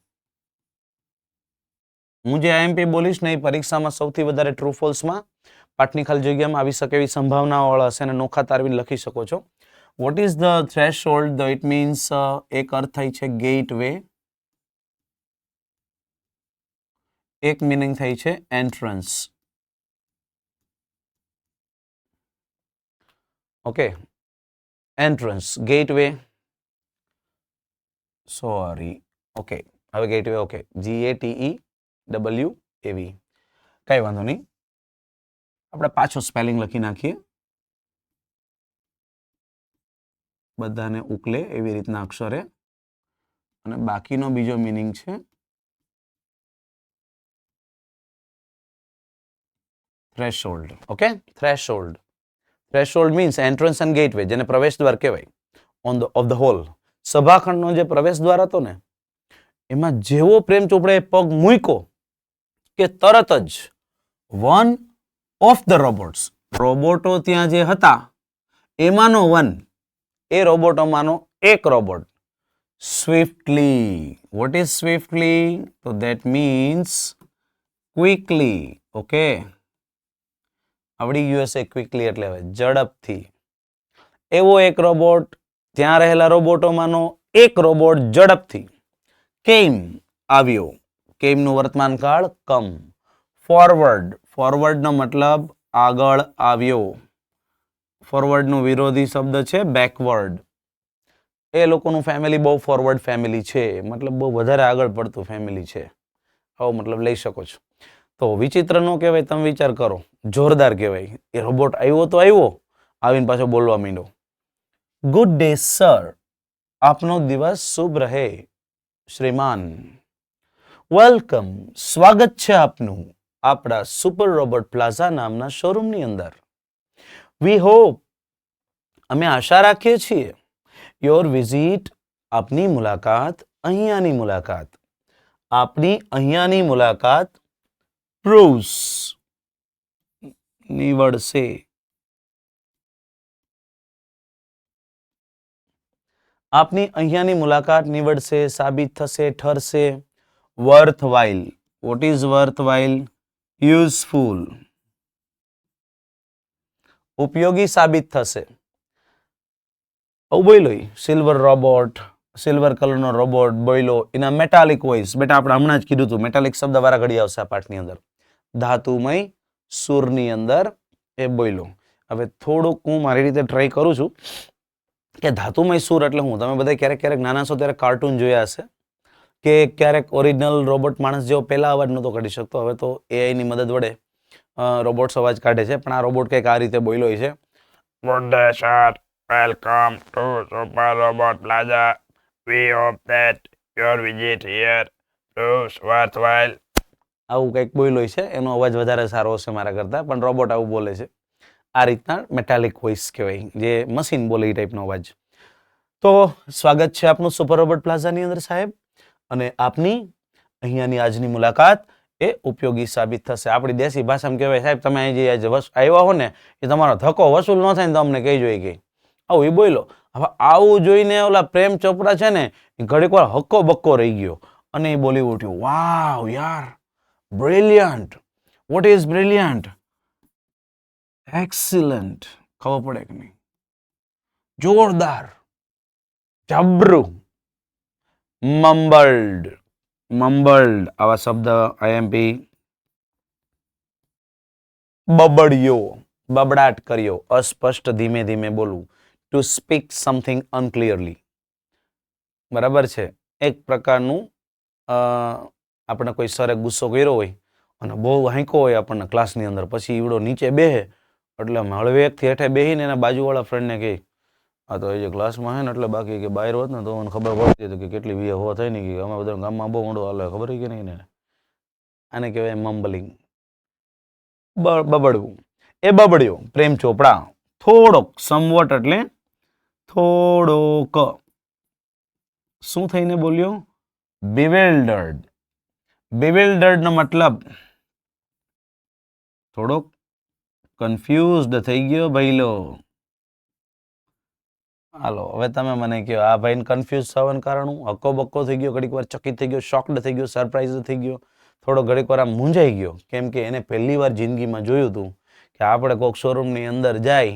હું જે આઈએમપી બોલીશ ને એ પરીક્ષામાં સૌથી વધારે ટ્રુ ફોલ્સમાં, પાઠની ખાલી જગ્યામાં આવી શકે એવી સંભાવનાઓ હશે, અને નોખા તારવીને લખી શકો છો. Vote is the threshold? It means, એક અર્થ થાય છે ગેટ વે, એક મિનિંગ થાય છે entrance. Okay, entrance, gateway. Sorry, okay, હવે ગેટ વે. Okay, GATEWAV. કઈ વાંધો નહીં, આપણે પાછો સ્પેલિંગ લખી નાખીએ, બધાને ઉકલે એવી રીતના અક્ષરે. અને બાકીનો બીજો મિનિંગ છે threshold. Okay, threshold. Threshold means entrance and gateway, જેને પ્રવેશ દ્વાર કહેવાય. ઓફ ધ હોલ, સભાખંડનો જે પ્રવેશ દ્વાર હતો ને એમાં જેવો પ્રેમ ચોપડાએ પગ મૂક્યો કે તરત જ વન ઓફ ધ રોબોટો ત્યાં જે હતા એમાંનો વન, એ રોબોટોમાંનો એક રોબોટ સ્વિફ્ટલી, વોટ ઇઝ સ્વિફ્ટલી? તો ધેટ મીન્સ ક્વિકલી. ઓકે, આવડી ગયું હશે ક્વિકલી એટલે હવે ઝડપથી. એવો એક રોબોટ, ત્યાં રહેલા રોબોટોમાંનો એક રોબોટ ઝડપથી કેમ આવ્યો. કેમનું વર્તમાન કાળ કમ. ફોરવર્ડ, ફોરવર્ડનો મતલબ આગળ આવ્યો. ફોરવર્ડનો વિરોધી શબ્દ છે બેકવર્ડ. એ લોકોનું ફેમિલી બહુ ફોરવર્ડ ફેમિલી છે, મતલબ બહુ વધારે આગળ પડતું ફેમિલી છે, આવો મતલબ લઈ શકો છો. તો વિચિત્ર ન કહેવાય, તમે વિચાર કરો, જોરદાર કહેવાય. એ રોબોટ આવ્યો તો આવ્યો, આવીને પાછો બોલવા માંડ્યો. ગુડ ડે સર, આપનો દિવસ શુભ રહે શ્રીમાન. વેલકમ, સ્વાગત છે આપનું આપણા સુપર રોબોટ પ્લાઝા નામના શોરૂમની અંદર. વી હોપ, અમે આશા રાખીએ છીએ, યોર વિઝિટ, આપની મુલાકાત, અહીંયાની મુલાકાત, આપની અહીંયાની મુલાકાત પ્રૂવ્સ, નીવડશે, આપની અહીંયાની મુલાકાત નીવડશે, સાબિત થશે, ઠરશે. Worthwhile, what is worthwhile? Useful, ઉપયોગી સાબિત થશે. બોલો, સિલ્વર રોબોટ, સિલ્વર કલરનો રોબોટ બોલો એના મેટાલિક વોઇસ. બેટા આપણે હમણાં જ કીધું હતું, મેટાલિક શબ્દ વારા ઘડી આવશે આ પાઠની અંદર. ધાતુમય સૂરની અંદર એ બોલો. હવે થોડુંક હું મારી રીતે ટ્રાય કરું છું કે ધાતુમય સૂર એટલે હું. તમે બધા ક્યારેક ક્યારેક નાના છો ત્યારે કાર્ટૂન જોયા હશે કે ક્યારેક ઓરિજિનલ રોબોટ માણસ જેવો પહેલા અવાજ નહોતો કાઢી શકતો, હવે તો એઆઈની મદદ વડે રોબોટ્સ અવાજ કાઢે છે. પણ આ રોબોટ કંઈક આ રીતે બોલ્યો છે. Good day sir, welcome to super robot plaza. We hope that your visit here proves worthwhile. આવું કંઈક બોલ્યો છે. એનો અવાજ વધારે સારો હશે મારા કરતાં, પણ રોબોટ આવું બોલે છે. આ રીતના મેટાલિક વોઇસ કહેવાય, જે મશીન બોલે એ ટાઈપનો અવાજ. તો સ્વાગત છે આપનું સુપર રોબોટ પ્લાઝાની અંદર સાહેબ, અને આપની અહીંયાની આજની મુલાકાત એ ઉપયોગી સાબિત થશે. આપણી દેશી ભાષામાં કહેવાય, સાહેબ તમે અહીં જે આવ્યા હો ને એ તમારો ધક્કો વસૂલ ન થાય ને તો અમને કહેજો એ કે. આવું એ બોલો. હવે આવું જોઈને ઓલા પ્રેમ ચોપડા છે ને એ ઘડીક વાર હક્કો બક્કો રહી ગયો અને એ બોલી ઉઠ્યો, વાવ યાર, brilliant. What is brilliant? Excellent. ખબર પડે કે નહીં? જોરદાર, જબરું. મમ્બલ્ડ, મમ્બલ્ડ આવા શબ્દ આઈએમપી. બબડ્યો, બબડાટ કર્યો, અસ્પષ્ટ, ધીમે ધીમે બોલવું. To speak something unclearly. બરાબર છે. એક પ્રકારનું આપણે કોઈ સરે ગુસ્સો કર્યો હોય અને બહુ હાંકો હોય આપણને ક્લાસની અંદર, પછી ઈવડો નીચે બેહે એટલે હળવેકથી હેઠે બેહીને એના બાજુવાળા ફ્રેન્ડને કહે, આ તો એ જે ક્લાસમાં હે ને એટલે બાકી કે બહાર હોત ને તો મને ખબર પડતી હતી કે કેટલી વીએ હો થઈ ને કે અમે બધા ગામમાં બહુ મોડો હાલે, ખબર કે નહીં ને. આને કહેવાય મમ્બલિંગ, બબડવું. એ બબડ્યો પ્રેમ ચોપડા થોડોક, સમવોટ એટલે થોડોક. શું થઈને બોલ્યો? bewildered. bewildered નો મતલબ થોડોક કન્ફ્યુઝડ થઈ ગયો ભઈલો. હાલો હવે તમે મને કહો, આ ભાઈને કન્ફ્યુઝ થવાનું કારણ હું? હક્કો બક્કો થઈ ગયો, ઘડીક વાર ચકિત થઈ ગયો, શોક્ડ થઈ ગયો, સરપ્રાઇઝ થઈ ગયો, થોડો ઘડીક વાર આમ મૂંઝાઈ ગયો, કેમ કે એને પહેલી વાર જિંદગીમાં જોયું હતું કે આપણે કોઈક શોરૂમની અંદર જાય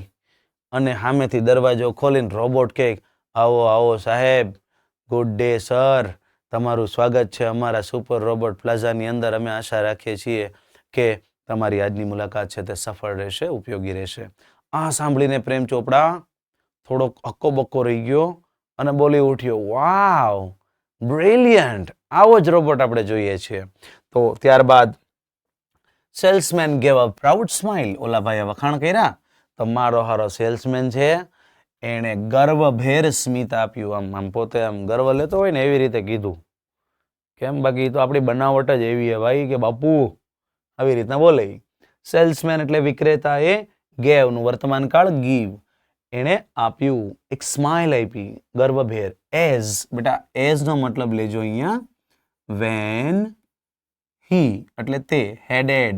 અને સામેથી દરવાજો ખોલીને રોબોટ કહે, આવો આવો સાહેબ, ગુડ ડે સર, તમારું સ્વાગત છે અમારા સુપર રોબોટ પ્લાઝાની અંદર. અમે આશા રાખીએ છીએ કે તમારી આજની મુલાકાત છે તે સફળ રહેશે, ઉપયોગી રહેશે. આ સાંભળીને પ્રેમ ચોપડા થોડોક હક્કો બક્કો રહી ગયો અને બોલી ઉઠ્યો, વાવ, બ્રિલિયન્ટ. આવો જ રોબોટ આપણે જોઈએ છીએ. તો ત્યારબાદ salesman gave a proud smile. ઓલા ભાઈએ વખાણ કર્યા, તમારો હારો સેલ્સમેન છે, એણે ગર્વભેર સ્મિત આપ્યું. આમ પોતે આમ ગર્વ લેતો હોય ને એવી રીતે કીધું. કેમ? બાકી તો આપણી બનાવટ જ એવી છે ભાઈ કે બાપુ આવી રીતના બોલે. સેલ્સમેન એટલે વિક્રેતા, એ ગેવનું વર્તમાન કાળ ગીવ. એણે આપ્યું, એક સ્માઇલ આપી, ગર્વભેર. એઝ, બેટા એઝ નો મતલબ લેજો અહીંયા. વેન હી એટલે તે, હેડેડ.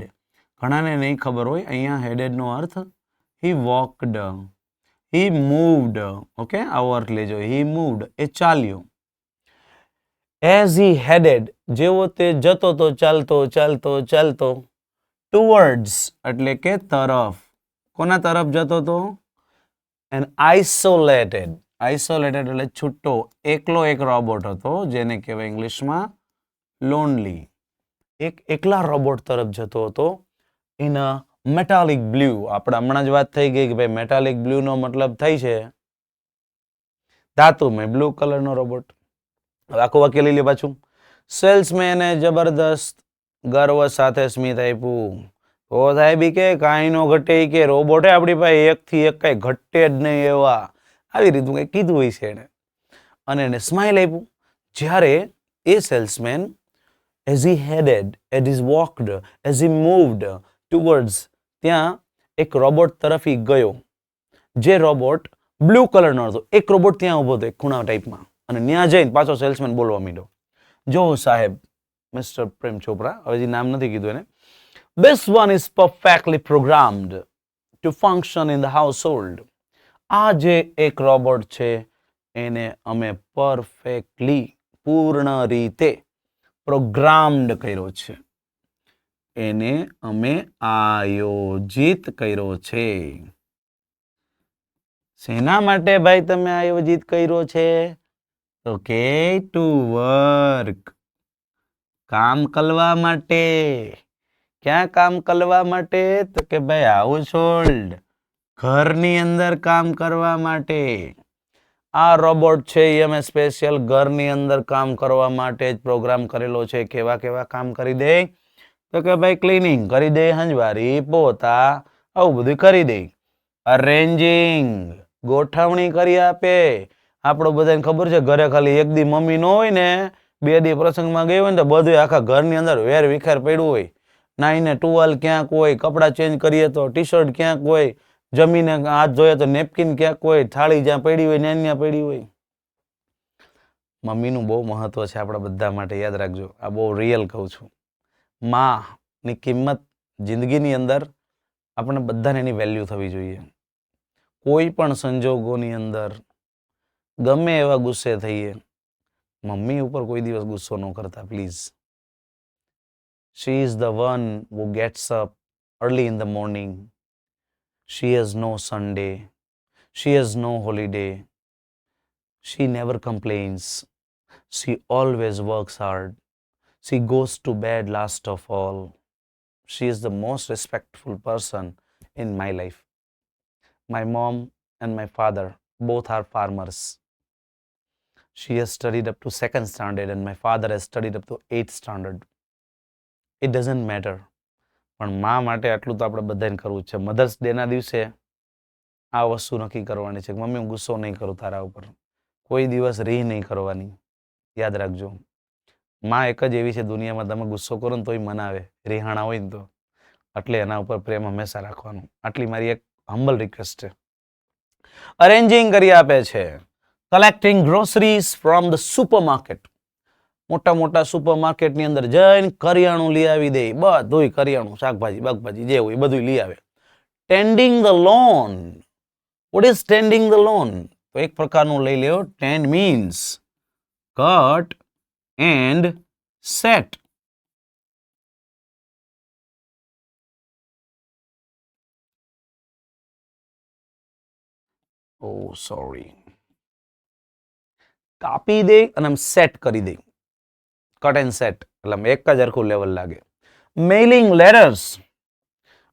ઘણાને નહીં ખબર હોય અહીંયા હેડેડ નો અર્થ હી વોકડ, હી મૂવડ. ઓકે, આવો અર્થ લેજો. હી મૂવડ, એ ચાલ્યો. એઝ હી હેડેડ, જેવો તે જતો તો, ચાલતો ટુવર્ડ્સ એટલે કે તરફ. કોના તરફ જતો તો? એન્ડ આઇસોલેટેડ એટલે છૂટો, એકલો એક રોબોટ હતો, જેને કહેવાય ઇંગ્લિશમાં લોનલી. એક એકલા રોબોટ તરફ જતો હતો. In a metallic blue. આપણે હમણાં જ વાત થઈ ગઈ કે ભાઈ મેટાલિક બ્લુ નો મતલબ થાય છે ધાતુમય, બ્લુ કલરનો રોબોટ. આખું વાક્ય લઈ લે પાછું. સેલ્સમેને જબરદસ્ત ગર્વ સાથે સ્મિત આપ્યું. તો સાહેબ કે કાંઈ નો ઘટે, કે રોબોટે આપણી પાસે એક થી એક કઈ ઘટે જ નહીં એવા, આવી રીતનું કઈ કીધું હોય છે એને. અને એને સ્માઇલ આપ્યું. જ્યારે એ salesman as he headed, as he walked, as he moved towards, ત્યાં એક રોબોટ તરફ ગયો. જે રોબોટ બ્લુ કલરનો હતો. એક રોબોટ ત્યાં ઉભો હતો એક ખૂણા ટાઈપમાં, અને ત્યાં જઈને પાછો સેલ્સમેન બોલવા માંડ્યો. જો સાહેબ, મિસ્ટર પ્રેમ ચોપરા, હવે જે નામ નથી કીધું એને, this one is perfectly programmed to function in the household. આ જે એક રોબોટ છે એને અમે પરફેક્ટલી, પૂર્ણ રીતે પ્રોગ્રામ્ડ કર્યો છે. એને અમે આયોજિત કર્યો છે. શેના માટે ભાઈ તમે આયોજિત કર્યો છે? તો કે ટુ વર્ક, કામ કરવા માટે. ક્યાં કામ કરવા માટે? તો કે ભાઈ હાઉસ હોલ્ડ, ઘરની અંદર કામ કરવા માટે. આ રોબોટ છે એ અમે સ્પેશિયલ ઘરની અંદર કામ કરવા માટે જ પ્રોગ્રામ કરેલો છે. કેવા કેવા કામ કરી દે? તો કે ભાઈ ક્લિનિંગ કરી દે, હંજવારી, પોતા, આવું બધું કરી દે. અરેન્જિંગ, ગોઠવણી કરી આપે. આપણો બધાને ખબર છે ઘરે ખાલી એક દી મમ્મી ન હોય ને, 2 દી પ્રસંગમાં ગઈ હોય ને તો બધું આખા ઘરની અંદર વેર વિખેર પડ્યું હોય. નાઈને ટુવાલ ક્યાંક હોય, કપડાં ચેન્જ કરીએ તો ટી શર્ટ ક્યાંક હોય, જમીને હાથ ધોયે તો નેપકિન ક્યાંક હોય, થાળી જ્યાં પડી હોય ત્યાં પડી હોય. મમ્મીનું બહુ મહત્વ છે આપણા બધા માટે, યાદ રાખજો. આ બહુ રિયલ કહું છું. માની કિંમત જિંદગીની અંદર આપણે બધાને એની વેલ્યુ થવી જોઈએ. કોઈ પણ સંજોગોની અંદર ગમે એવા ગુસ્સે થઈએ, મમ્મી ઉપર કોઈ દિવસ ગુસ્સો ન કરતા please. She is the one who gets up early in the morning. She has no Sunday. She has no holiday. She never complains. She always works hard. She goes to bed last of all. She is the most respectful person in my life. My mom and my father both are farmers. She has studied up to 2nd standard and my father has studied up to 8th standard. It doesn't matter. પણ મા માટે આટલું તો આપણે બધાને કરવું છે. Mothers ડેના દિવસે આ વસ્તુ નક્કી કરવાની છે કે મમ્મી હું ગુસ્સો નહીં કરું તારા ઉપર, કોઈ દિવસ રીહ નહીં કરવાની. યાદ રાખજો, માં એક જ એવી છે દુનિયામાં, તમે ગુસ્સો કરો ને તોય મનાવે, રિહાણા હોય ને તો. એટલે એના ઉપર પ્રેમ હંમેશા રાખવાનું. આટલી મારી એક હમ્બલ રિક્વેસ્ટ છે. અરેન્જિંગ કરી આપે છે. Collecting groceries from the supermarket. મોટા મોટા સુપરમાર્કેટની અંદર જઈને કરિયાણું લઈ આવી દે, બધુંય કરિયાણું, શાકભાજી બાકભાજી જે હોય બધું લઈ આવે. Tending the lawn. What is tending the lawn? તો એક પ્રકારનું લઈ લ્યો. Tend means cut and set. Oh sorry, કાપી દે અને આમ સેટ કરી દે. કટ એન્ડ સેટ એટલે એક જ હરખું લેવલ લાગે. Mailing letters.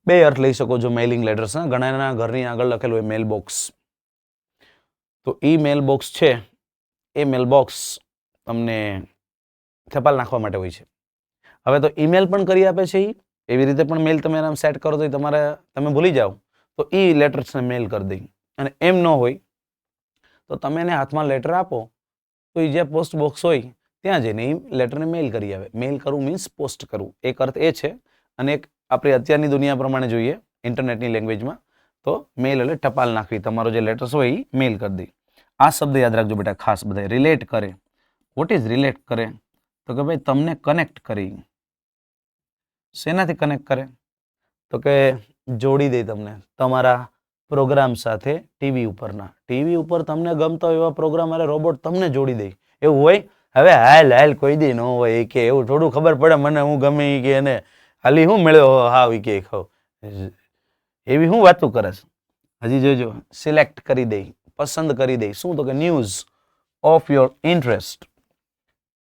બે અર્થ લઈ શકો છો મેઇલિંગ લેટર્સ. ઘણાના ઘરની આગળ લખેલું હોય મેલ બોક્સ. તો એ મેલ બોક્સ છે, એ મેલ બોક્સ તમને ટપાલ નાખવા માટે હોય છે. હવે તો ઈમેલ પણ કરી આપે છે. એવી રીતે પણ મેલ તમે આમ સેટ કરો તો તમારે, તમે ભૂલી જાઓ તો એ લેટર્સને મેલ કરી દે. અને એમ ન હોય તો તમે એને હાથમાં લેટર આપો તો એ જે પોસ્ટ બોક્સ હોય ત્યાં જઈને એ લેટરને મેલ કરી આવે. મેલ કરવું મીન્સ પોસ્ટ કરવું, એક અર્થ એ છે. અને એક આપણે અત્યારની દુનિયા પ્રમાણે જોઈએ ઇન્ટરનેટની લેંગ્વેજમાં તો મેલ એટલે ટપાલ નાખવી, તમારો જે લેટર્સ હોય એ મેલ કરી દે. આ શબ્દ યાદ રાખજો બેટા ખાસ બધા. રિલેટ કરે. વોટ ઇઝ રિલેટ કરે? તો કે ભાઈ તમને કનેક્ટ કરી. શેનાથી કનેક્ટ કરે? તો કે જોડી દે તમને તમારા પ્રોગ્રામ સાથે. ટીવી ઉપરના, ટીવી ઉપર તમને ગમતા હોય એવા પ્રોગ્રામ અરે રોબોટ તમને જોડી દે. એવું હોય? હવે હાલ કોઈ દી ન હોય કે એવું થોડું ખબર પડે મને હું ગમે કે એને હાલી હું મળ્યો હા કે ખાવ એવી હું વાતું કરે છે. હજી જોજો, સિલેક્ટ કરી દે, પસંદ કરી દે. શું? તો કે ન્યૂઝ ઓફ યોર ઇન્ટરેસ્ટ,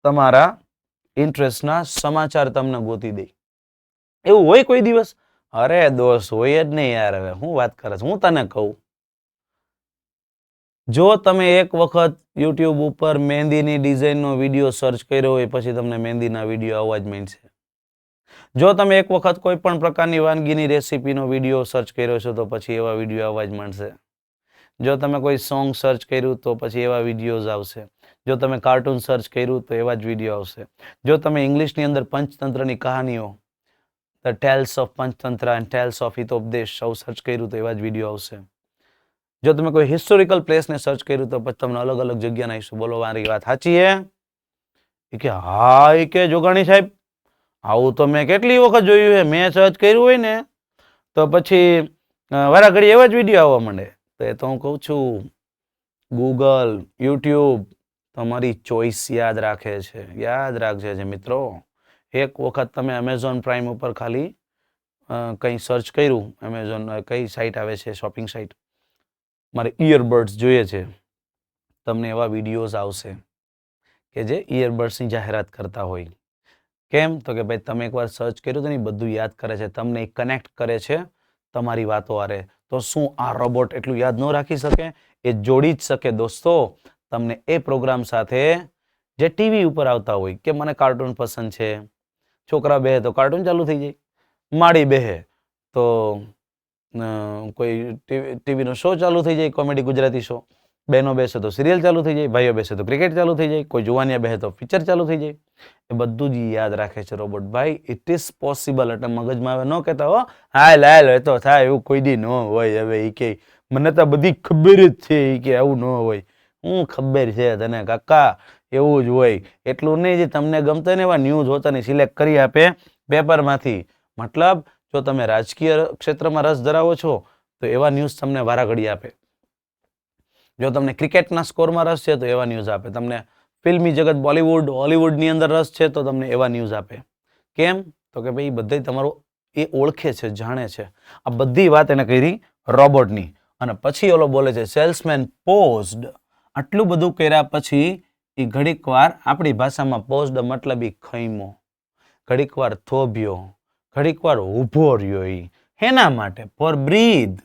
તમારા ઇન્ટરેસ્ટના સમાચાર તમને ગોતી દે. એવું હોય કોઈ દિવસ? અરે દોસ્ત હોય જ નહીં યાર. હવે હું વાત કરે હું તને કહું, જો તમે એક વખત યુટ્યુબ ઉપર મહેંદીની ડિઝાઇનનો વિડીયો સર્ચ કર્યો હોય પછી તમને મહેંદીના વિડીયો આવવા જ માંડશે. જો તમે એક વખત કોઈ પણ પ્રકારની વાનગીની રેસીપીનો વિડીયો સર્ચ કર્યો છે તો પછી એવા વિડીયો આવવા જ માંડશે. જો તમે કોઈ સોંગ સર્ચ કર્યું તો પછી એવા વિડીયોઝ આવશે. જો તમે કાર્ટૂન સર્ચ કર્યું તો એવા જ વિડીયો આવશે. જો તમે ઇંગ્લિશની અંદર પંચતંત્રની કહાનીઓ, the tales of Panchatantra and tales of Hitopadesha સૌ સર્ચ કર્યું તો એવા જ વિડીયો આવશે. જો તમે કોઈ હિસ્ટોરિકલ પ્લેસને સર્ચ કર્યું તો પછી તમને અલગ અલગ જગ્યાના આવીશું. બોલો મારી વાત સાચી હે? એ કે હા. એ કે જોગાણી સાહેબ આવું તો મેં કેટલી વખત જોયું છે. મેં સર્ચ કર્યું હોય ને તો પછી વારા ઘડી એવા જ વિડીયો આવવા માંડે. તો એ તો હું કહું છું ગૂગલ, યુટ્યુબ તમારી ચોઈસ યાદ રાખે છે. યાદ રાખજે છે મિત્રો. એક વખત તમે એમેઝોન પ્રાઇમ ઉપર ખાલી કંઈ સર્ચ કર્યું, એમેઝોન કઈ સાઇટ આવે છે શોપિંગ સાઇટ, મારે ઇયરબડ્સ જોઈએ છે, તમને એવા વિડીયોઝ આવશે કે જે ઇયરબડ્સની જાહેરાત કરતા હોય. કેમ? તો કે ભાઈ તમે એકવાર સર્ચ કર્યું તો નહીં બધું યાદ કરે છે, તમને કનેક્ટ કરે છે તમારી વાતો આરે. તો શું આ રોબોટ એટલું યાદ ન રાખી શકે? એ જોડી જ શકે દોસ્તો તમને એ પ્રોગ્રામ સાથે જે ટીવી ઉપર આવતા હોય. કે મને કાર્ટૂન પસંદ છે, છોકરા બેહે તો કાર્ટૂન ચાલુ થઈ જાય, માડી બેહે તો કોઈ ટીવીનો શો ચાલુ થઈ જાય, કોમેડી ગુજરાતી શો. બહેનો બેસે તો સિરિયલ ચાલુ થઈ જાય, ભાઈઓ બેસે તો ક્રિકેટ ચાલુ થઈ જાય, કોઈ જુવાનિયા બેસે તો પિક્ચર ચાલુ થઈ જાય. એ બધું જ યાદ રાખે છે રોબોટ ભાઈ. It is possible. એટલે મગજમાં હવે ન કહેતા હો હાલ એ તો થાય એવું કોઈ દી ન હોય. હવે એ કે મને તો બધી ખબર જ છે એ કે આવું ન હોય. હું ખબર છે તને કાકા એવું જ હોય. એટલું નહીં જે તમને ગમતા ને એવા ન્યૂઝ હોતાની સિલેક્ટ કરી આપે પેપરમાંથી. મતલબ જો તમે રાજકીય ક્ષેત્રમાં રસ ધરાવો છો તો એવા ન્યૂઝ તમને વારા ઘડી આપે. જો તમને ક્રિકેટના સ્કોરમાં રસ છે તો એવા ન્યૂઝ આપે. તમને ફિલ્મી જગત બોલિવૂડ હોલિવૂડની અંદર રસ છે તો તમને એવા ન્યૂઝ આપે. કેમ? તો કે ભાઈ બધે તમારો એ ઓળખે છે, જાણે છે. આ બધી વાત એને કરી રોબોટની. અને પછી ઓલો બોલે છે સેલ્સમેન પોઝડ. આટલું બધું કર્યા પછી એ ઘડીક વાર આપણી ભાષામાં પોઝડ મતલબ એ ખૈમો, ઘડીક વાર થોભ્યો, ઘડીક વાર ઊભો રહ્યો. એ હેના માટે? ફોર બ્રીથ,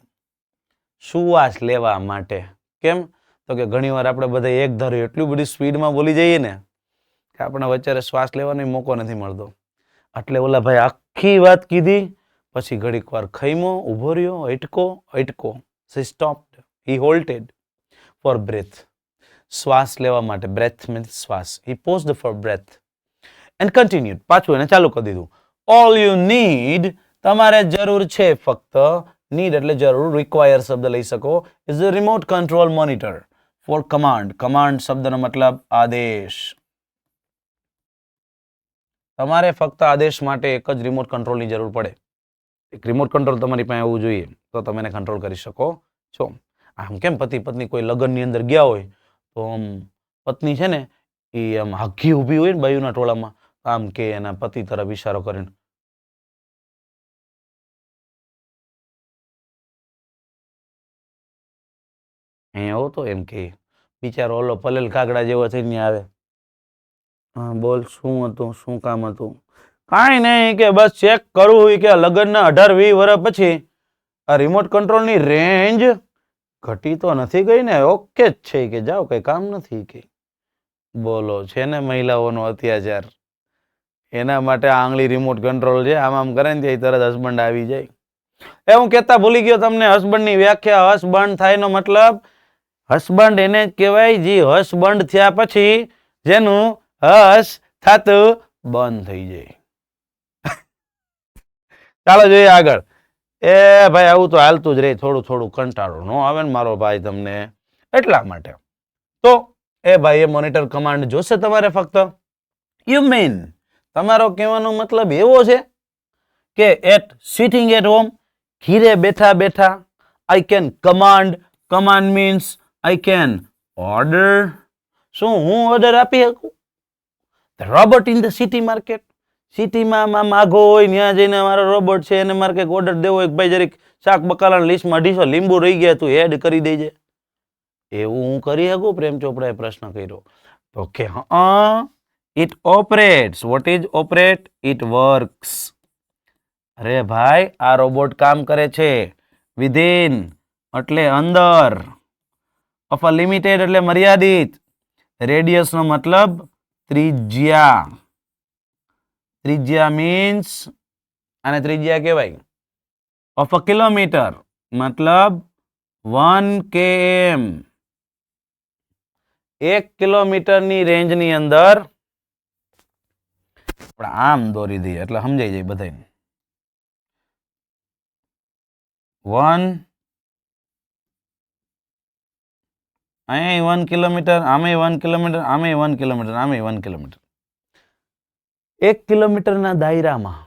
શ્વાસ લેવા માટે. કેમ? તો કે ઘણી વાર આપણે બધા એક ધારું એટલી બધી સ્પીડમાં બોલી જઈએ ને કે આપણે વચ્ચે શ્વાસ લેવાનો મોકો નથી મળતો. એટલે ઓલા ભાઈ આખી વાત કીધી પછી ઘડીક વાર ખૈમો, ઊભો રહ્યો, અટકો. He stopped, he halted for breath. શ્વાસ લેવા માટે. breath means શ્વાસ. He paused for breath and continued. પાછું એને ચાલુ કરી દીધું. All you need, તમારે જરૂર છે ફક્ત, need એટલે જરૂર, require શબ્દ લઈ શકો, is a remote control monitor for command. command શબ્દનો મતલબ આદેશ. તમારે ફક્ત આદેશ માટે એક જ રિમોટ કંટ્રોલની જરૂર પડે. એક રિમોટ કંટ્રોલ તમારી પાસે આવવું જોઈએ તો તમે એને કંટ્રોલ કરી શકો છો. આમ કેમ પતિ પત્ની કોઈ લગ્નની અંદર ગયા હોય તો આમ પત્ની છે ને એ આમ હાકી ઊભી હોય ને બાયુના ટોળામાં, આમ કે એના પતિ તરફ ઇશારો કરીને અહીંયા આવો તો એમ કે બિચારો ઓલો પલેલ કાગડા જેવો થઈને આવે. હા બોલ, શું હતું, શું કામ હતું? કાંઈ નહીં કે બસ ચેક કરવું કે લગ્નના 18-20 વર્ષ પછી આ રિમોટ કંટ્રોલની રેન્જ ઘટી તો નથી ગઈ ને? ઓકે જ છે કે જાઓ કઈ કામ નથી કે. બોલો, છે ને મહિલાઓનો અત્યાચાર. એના માટે આંગળી રિમોટ કંટ્રોલ છે, આમ કરે ને તરત હસબન્ડ આવી જાય. એ હું કહેતા ભૂલી ગયો તમને હસબન્ડની વ્યાખ્યા. હસબન્ડ થાય નો મતલબ હસબન્ડ એને જ કહેવાય જે હસબન્ડ થયા પછી જેનું હસ થતું બંધ થઈ જાય. ચાલો જોઈએ આગળ. એ ભાઈ આવું તો હાલતું જ રહે, થોડું થોડું કંટાળો ન આવે ને મારો ભાઈ તમને, એટલા માટે. તો એ ભાઈ એ મોનિટર કમાન્ડ જોશે તમારે ફક્ત. યુ મીન તમારો કહેવાનો મતલબ એવો છે કે એટ સિટિંગ એટ હોમ, ઘીરે બેઠા બેઠા, I can command. Command means I can order. શું હું ઓર્ડર આપી શકું? Robot in the city market. સિટીમાં માગો હોય ત્યાં જઈને મારો રોબોટ છે એને મારે કંઈક ઓર્ડર દેવો હોય, ભાઈ જરીક શાક બકાલાની લિસ્ટમાં 250 લીંબુ રહી ગયા, તું એડ કરી દેજે. એવું હું કરી શકું? પ્રેમ ચોપડાએ પ્રશ્ન કર્યો. તો કે it operates. What is operate? It works. અરે ભાઈ આ રોબોટ કામ કરે છે વિધિન એટલે અંદર, ઓફ અ લિમિટેડ એટલે મર્યાદિત, રેડિયસ નો મતલબ ત્રિજ્યા. ત્રિજ્યા મીન્સ આને ત્રિજ્યા કહેવાય. ઓફ અ કિલોમીટર મતલબ 1 km. 1 કિલોમીટરની રેન્જની અંદર આમ દોરી દઈએ એટલે સમજાઈ જાય બધાને. 1 અહીંયા 1 કિલોમીટર, આમે 1 કિલોમીટર, આમે 1 કિલોમીટર, આમે 1 કિલોમીટર. 1 કિલોમીટરના દાયરામાં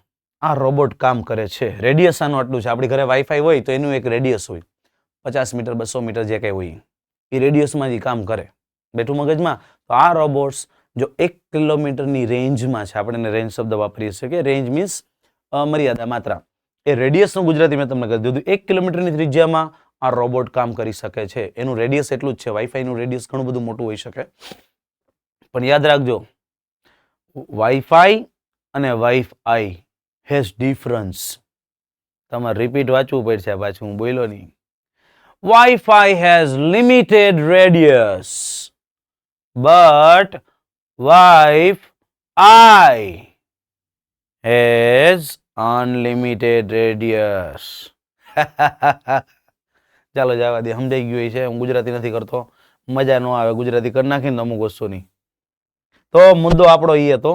આ રોબોટ કામ કરે છે. રેડિયસ આનું આટલું છે. આપણી ઘરે વાઈફાઈ હોય તો એનું એક રેડિયસ હોય, 50 મીટર 200 મીટર જે કંઈ હોય એ રેડિયસમાં જ કામ કરે. બેઠું મગજમાં? તો આ રોબોટ્સ જો 1 કિલોમીટરની રેન્જમાં છે, આપણે એને રેન્જ શબ્દ વાપરીએ છીએ કે રેન્જ મીન્સ મર્યાદા, માત્રા. એ રેડિયસનું ગુજરાતી મેં તમને કહી દીધું. 1 કિલોમીટરની ત્રિજ્યામાં આ રોબોટ કામ કરી શકે છે. એનું રેડિયસ એટલું જ છે. વાઈફાઈનું રેડિયસ ઘણું બધું મોટું હોઈ શકે, પણ યાદ રાખજો વાઈફાઈ અને વાઈફાઈ હેઝ ડિફરન્સ. તમારે રિપીટ વાંચવું પડશે, પાછું હું બોલ્યો નહીં. Wi-Fi has limited radius, but Wi-Fi has unlimited radius. ચાલો જવા દે, સમજાઈ ગયું છે. હું ગુજરાતી નથી કરતો, મજા ન આવે ગુજરાતી કરી નાખીને અમુક વસ્તુની. તો મુદ્દો આપણો એ હતો,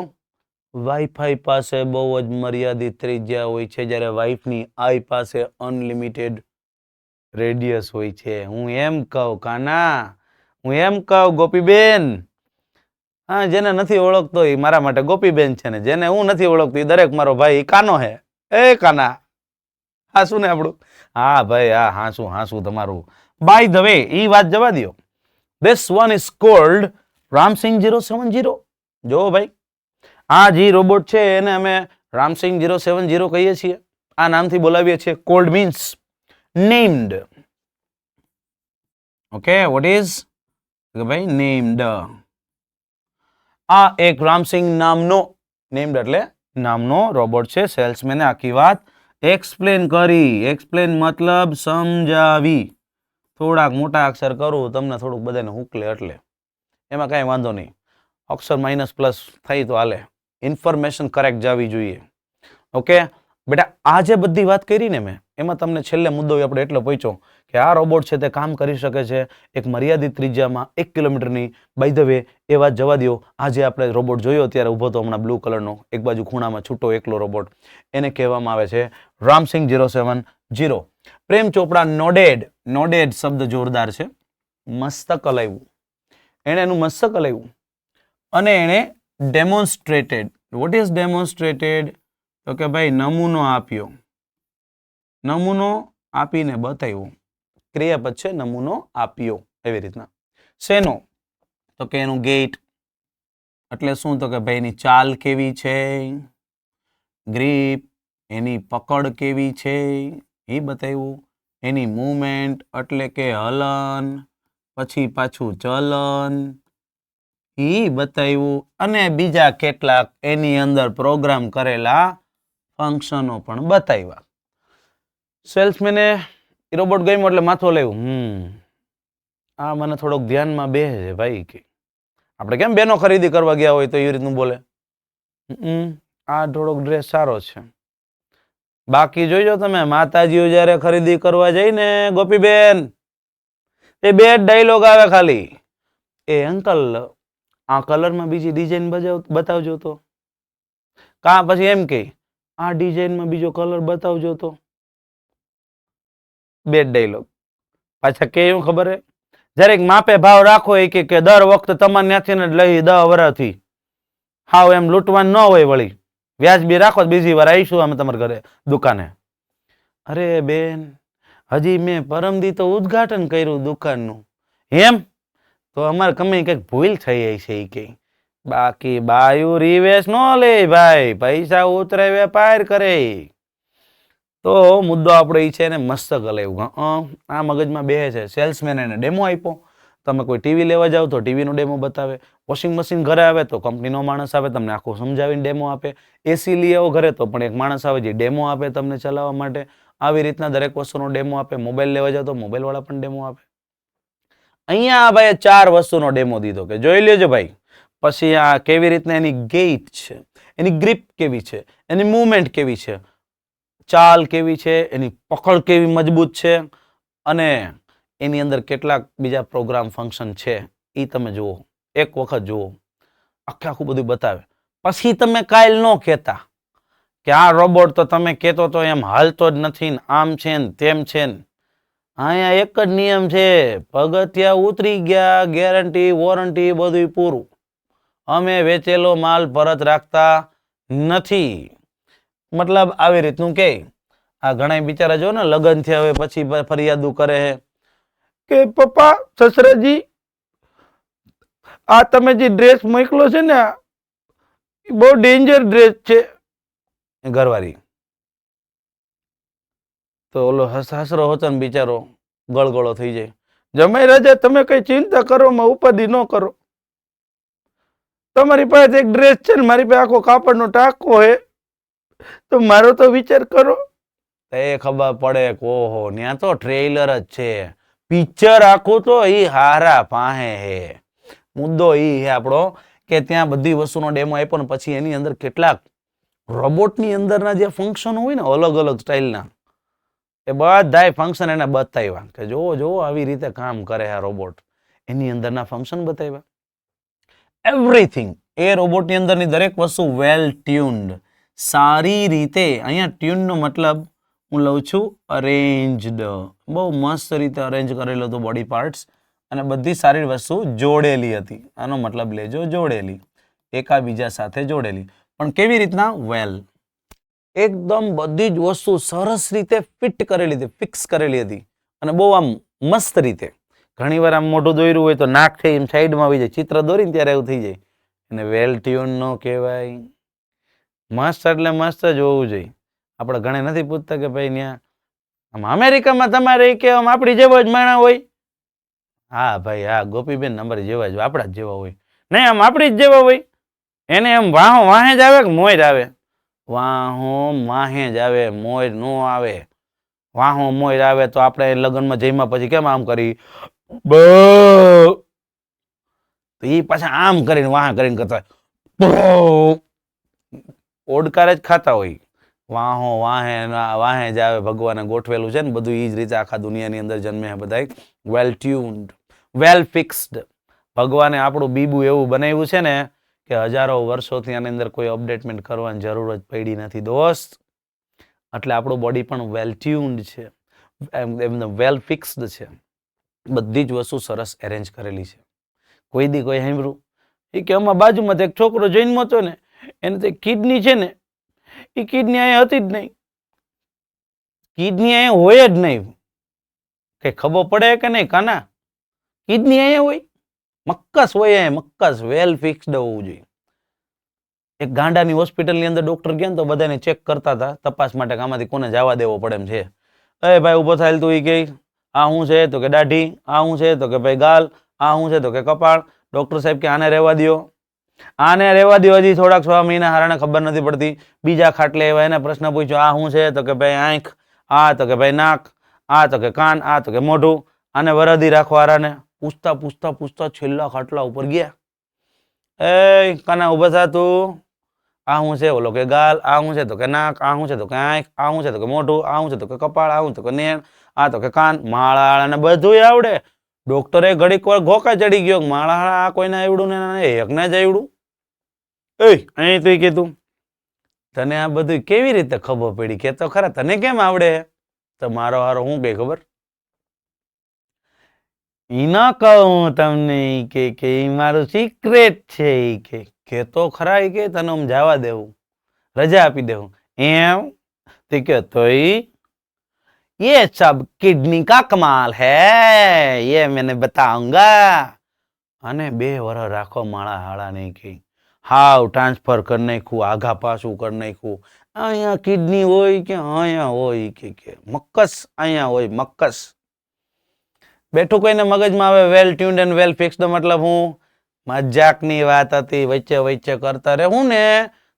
વાઈફાઈ પાસે બહુ જ મર્યાદિત ત્રિજ્યા હોય છે, જ્યારે વાઈફની આઈ પાસે અનલિમિટેડ રેડિયસ હોય છે. હું એમ કહું કાના, હું એમ કહું ગોપીબેન, હા જેને નથી ઓળખતો એ મારા માટે ગોપીબેન છે, ને જેને હું નથી ઓળખતો એ દરેક મારો ભાઈ કાનો હે. એ કાના હાસું ને આપણું? હા ભાઈ હા હાસું તમારું. બાય ધ વે એ વાત જવા દો. This one is called Ramsing 070. જો ભાઈ આ જે રોબોટ છે એને અમે Ramsing 070 કહીએ છીએ. આ નામથી બોલાવીએ છીએ. Cold means named. Okay, what is? ભાઈ named. આ એક રામસિંગ નામનો, named એટલે નામનો રોબોટ છે. સેલ્સમેને આખી વાત એક્સપ્લેન કરી. એક્સપ્લેન મતલબ સમજાવી. થોડાક મોટા અક્ષર કરું તમને થોડુંક બધાને હુકલે એટલે એમાં કાંઈ વાંધો નહીં. અક્ષર માઇનસ પ્લસ થઈ તો હાલે. ઇન્ફોર્મેશન કરેક્ટ જવી જોઈએ. ઓકે બેટા, આ જે બધી વાત કરી ને મેં, એમાં તમને છેલ્લે મુદ્દો આપણે એટલો પહોંચ્યો કે આ રોબોટ છે તે કામ કરી શકે છે એક મર્યાદિત ત્રિજ્યામાં 1 કિલોમીટરની. બાય ધ વે એ વાત જવા દો. આજે આપણે રોબોટ જોયો ત્યારે ઊભો તો હમણાં બ્લુ કલરનો, એક બાજુ ખૂણામાં છૂટો એકલો રોબોટ, એને કહેવામાં આવે છે રામસિંગ 070. પ્રેમ ચોપડા નોડેડ. નોડેડ શબ્દ જોરદાર છે. મસ્તક હલાવ્યું, એણે એનું મસ્તક હલાવ્યું અને એણે ડેમોન્સ્ટ્રેટેડ. What is ડેમોન્સ્ટ્રેટેડ? તો કે ભાઈ નમૂનો આપ્યો. નમૂનો આપીને બતાવ્યું. ક્રિયાપદ છે નમૂનો આપ્યો, એવી રીતના. શેનો? તો કે એનું ગેટ એટલે શું? તો કે ભાઈ એની ચાલ કેવી છે, ગ્રીપ એની પકડ કેવી છે એ બતાવ્યું. એની મૂવમેન્ટ એટલે કે હલન, પછી પાછું ચલન એ બતાવ્યું. અને બીજા કેટલાક એની અંદર પ્રોગ્રામ કરેલા ફંક્શનો પણ બતાવ્યા. સેલ્સમેને રોબોટ ગમ્યો એટલે માથો લેવું. આ મને થોડોક ધ્યાનમાં બેસે છે ભાઈ. કે આપણે કેમ બેનો ખરીદી કરવા ગયા હોય તો એવી રીતનું બોલે. આ થોડોક ડ્રેસ સારો છે. બાકી જોઈજો તમે માતાજીઓ જયારે ખરીદી કરવા જાય ને ગોપીબેન, એ બે જ ડાયલોગ આવે ખાલી. એ અંકલ આ કલરમાં બીજી ડિઝાઇન બતાવજો તો. કા પછી એમ કે આ ડિઝાઇનમાં બીજો કલર બતાવજો તો. બે ડાયલોગ પાછા કેવું ખબર હે, જરેક માપે ભાવ રાખો એ કે દર વખત તમારે ત્યાંથી ને લઈ 10 વર્ષથી હાવ એમ લૂંટવાનું ન હોય, વળી વ્યાજબી રાખો બીજી વાર આવીશું અમે તમારા ઘરે દુકાને. અરે બેન હજી મેં પરમદી તો ઉદ્ઘાટન કર્યું દુકાનનું. એમ તો અમારે કમે કંઈક ભૂલ થઈ છે એ કે, બાકી બાયુ રિવેશ નો લે ભાઈ, પૈસા ઉતરે વેપાર કરે. તો મુદ્દો આપણો એ છે ને મસ્તક લેવું. આ મગજમાં બે છે. સેલ્સમેન એને ડેમો આપ્યો, તમે કોઈ ટીવી લેવા જાવ તો ટીવીનો ડેમો બતાવે, વોશિંગ મશીન ઘરે આવે તો કંપનીનો માણસ આવે તમને આખું સમજાવીને ડેમો આપે, એસી લઈ આવો ઘરે તો પણ એક માણસ આવે જે ડેમો આપે તમને ચલાવવા માટે. આવી રીતના દરેક વસ્તુનો ડેમો આપે. મોબાઈલ લેવા જાવ તો મોબાઈલ વાળા પણ ડેમો આપે. અહીંયા આ ભાઈએ 4 વસ્તુનો ડેમો દીધો કે જોઈ લેજો ભાઈ. પછી આ કેવી રીતના એની ગેઇટ છે, એની ગ્રીપ કેવી છે, એની મૂવમેન્ટ કેવી છે, ચાલ કેવી છે, એની પકડ કેવી મજબૂત છે, અને એની અંદર કેટલાક બીજા પ્રોગ્રામ ફંક્શન છે એ તમે જુઓ, એક વખત જુઓ, આખું બધું બતાવે. પછી તમે કાલ ન કહેતા કે આ રોબોટ તો તમે કહેતો તો એમ હાલતો જ નથી ને આમ છે ને તેમ છે ને. અહીંયા એક જ નિયમ છે, પગથિયા ઉતરી ગયા, ગેરંટી વોરંટી બધું પૂરું. અમે વેચેલો માલ પરત રાખતા નથી. મતલબ આવી રીતનું કે આ ઘણા બિચારા જો ને લગ્ન થયા હોય પછી ફરિયાદો કરે કે પપ્પા સસરાજી આ તમે જે ડ્રેસ મોકલો છે ને બહુ ડેન્જર ડ્રેસ છે. ઘરવાળી તો ઓલો સાસરો હતો ને બિચારો ગળગળો થઈ જાય, જમાઈ રાજા તમે કઈ ચિંતા કરો માં ઉપાધિ ન કરો, તમારી પાસે એક ડ્રેસ છે ને મારી પાસે આખો કાપડનો ટાંકો હે, તો મારો તો વિચાર કરો. એ ખબર પડે કે ઓહો ત્યાં તો ટ્રેલર જ છે, પિક્ચર આખું તો ઈ હારા પાહે હે. મુદ્દો ઈ હે આપણો કે ત્યાં બધી વસ્તુનો ડેમો આપ્યો ને પછી એની અંદર કેટલાક રોબોટની અંદરના જે ફંક્શન હોય ને અલગ અલગ સ્ટાઇલના એ બધાય ફંક્શન એને બતાવ્યા કે જોવો જોવો આવી રીતે કામ કરે આ રોબોટ. એની અંદરના ફંક્શન બતાવ્યા. એવરીથિંગ એ રોબોટની અંદરની દરેક વસ્તુ વેલ ટ્યુન્ડ, સારી રીતે. અહીંયા ટ્યુનનો મતલબ હું લઉં છું અરેન્જડ, બહુ મસ્ત રીતે અરેન્જ કરેલો હતો બોડી પાર્ટ્સ અને બધી સારી વસ્તુ જોડેલી હતી. આનો મતલબ લેજો જોડેલી, એકાબીજા સાથે જોડેલી. પણ કેવી રીતના? વેલ, એકદમ બધી જ વસ્તુ સરસ રીતે ફિટ કરેલી હતી, ફિક્સ કરેલી હતી અને બહુ આમ મસ્ત રીતે. ઘણી વાર આમ મોઢું દોર્યું હોય તો નાક થઈ એમ સાઈડમાં આવી જાય, ચિત્ર દોરીને ત્યારે એવું થઈ જાય. એને વેલ ટ્યુન નો કહેવાય. મસ્ત એટલે મસ્ત જ હોવું જોઈએ. આપણે ઘણે નથી પૂછતા કે ભાઈ ત્યાં આમ અમેરિકામાં તમારે કે આમ આપણી જેવા જ માણા હોય. હા ભાઈ હા, ગોપીબેન અમારી જેવા જ આપણા જ જેવા હોય. નહીં આમ આપણી જ જેવા હોય. એને એમ વાહો વાહે જ આવે કે મોય જ આવે? વાહો માહે જ આવે, મોય નો આવે. વાહો મોય આવે તો આપણે લગ્નમાં જઈમાં પછી કેમ આમ કરી તો એ પાછા આમ કરીને વાહ કરીને કરતા ઓડકાર જ ખાતા હોય. વાહો વાહે વાહે જ આવે, ભગવાને ગોઠવેલું છે ને બધું એ જ રીતે આખા દુનિયાની અંદર જન્મે બધા વેલ ટ્યુન્ડ, વેલ ફિક્સ્ડ. ભગવાને આપણું બીબું એવું બનાવ્યું છે ને કે હજારો વર્ષોથી આની અંદર કોઈ અપડેટમેન્ટ કરવાની જરૂર જ પડી નથી દોસ્ત. એટલે આપણું બોડી પણ વેલ ટ્યુન્ડ છે, એમ વેલ ફિક્સ્ડ છે. બધી જ વસ્તુ સરસ એરેન્જ કરેલી છે. કોઈ દી કોઈ સાંભળ્યું એ કે આમાં બાજુમાં એક છોકરો જન્મો હતો ને એને તે કિડની છે ને એ કિડની અહીંયા હતી જ નહીં, કિડની અહીંયા હોય જ નહીં. કઈ ખબર પડે કે નહીં કાના? કિડની અહીંયા હોય, મક્કસ હોય, અહીંયા મક્કસ વેલ ફિક્સ્ડ હોવું જોઈએ. એક ગાંડાની હોસ્પિટલની અંદર ડોક્ટર ગયા તો બધાને ચેક કરતા હતા તપાસ માટે કે આમાંથી કોને જવા દેવો પડે એમ છે. એ ભાઈ ઉભો થાય તું, એ કે આ શું છે તો કે દાઢી, આ શું છે તો કે ભાઈ ગાલ, આ શું છે તો કે કપાળ. ડોક્ટર સાહેબ કે આને રહેવા દો, આને રહેવા દો, હજી થોડાક 6 મહિના હારાને ખબર નથી પડતી. બીજા ખાટલે એવા એને પ્રશ્ન પૂછ્યો, આ શું છે તો કે ભાઈ આંખ, આ તો કે ભાઈ નાક, આ તો કે કાન, આ તો કે મોઢું. આને વરદી રાખો હારાને. પૂછતા પૂછતા પૂછતા છેલ્લા ખાટલા ઉપર ગયા. એ કાના ઉભા થા તું, આ શું છે? ઓલો કે ગાલ, આ શું છે તો કે નાક, આ શું છે તો કે આંખ, આ શું છે તો કે મોઢું, આ શું છે તો કે કપાળ, આ શું તો કે નેણ, આ તો કે કાન, માળાને બધું આવડે. ડોક્ટરે ઘડીક વાર ઘોકા ચડી ગયો, માળા આ કોઈને આવડું ને એકને જ આવડું. અહીં તું કીધું તને આ બધું કેવી રીતે ખબર પડી? કે તો ખરા તને કેમ આવડે? તો મારો હારો હું કઈ ખબર, ઈ ન કહું તમને ઈ કે ઈ મારું સિક્રેટ છે ઈ કે તો ખરા ઈ કે તને આમ જવા દેવું, રજા આપી દેવું એમ તે કે તો ये सब किडनी का कमाल है, ये मैंने बताऊंगा. અને 2 વર્ષ રાખો માળા હાળા નહીં કે હાવ ટ્રાન્સફર કરી નાખ્યું, આઘા પાછું કરી નાખ્યું. અહીંયા કિડની હોય કે અહીંયા હોય કે મક્કસ અહીંયા હોય મક્કસ. બેઠું કોઈને મગજમાં આવે વેલ ટ્યુન્ડ એન્ડ વેલ ફિક્સ્ડ મતલબ હું મજાકની વાત હતી, વચ્ચે વચ્ચે કરતા રહેવું ને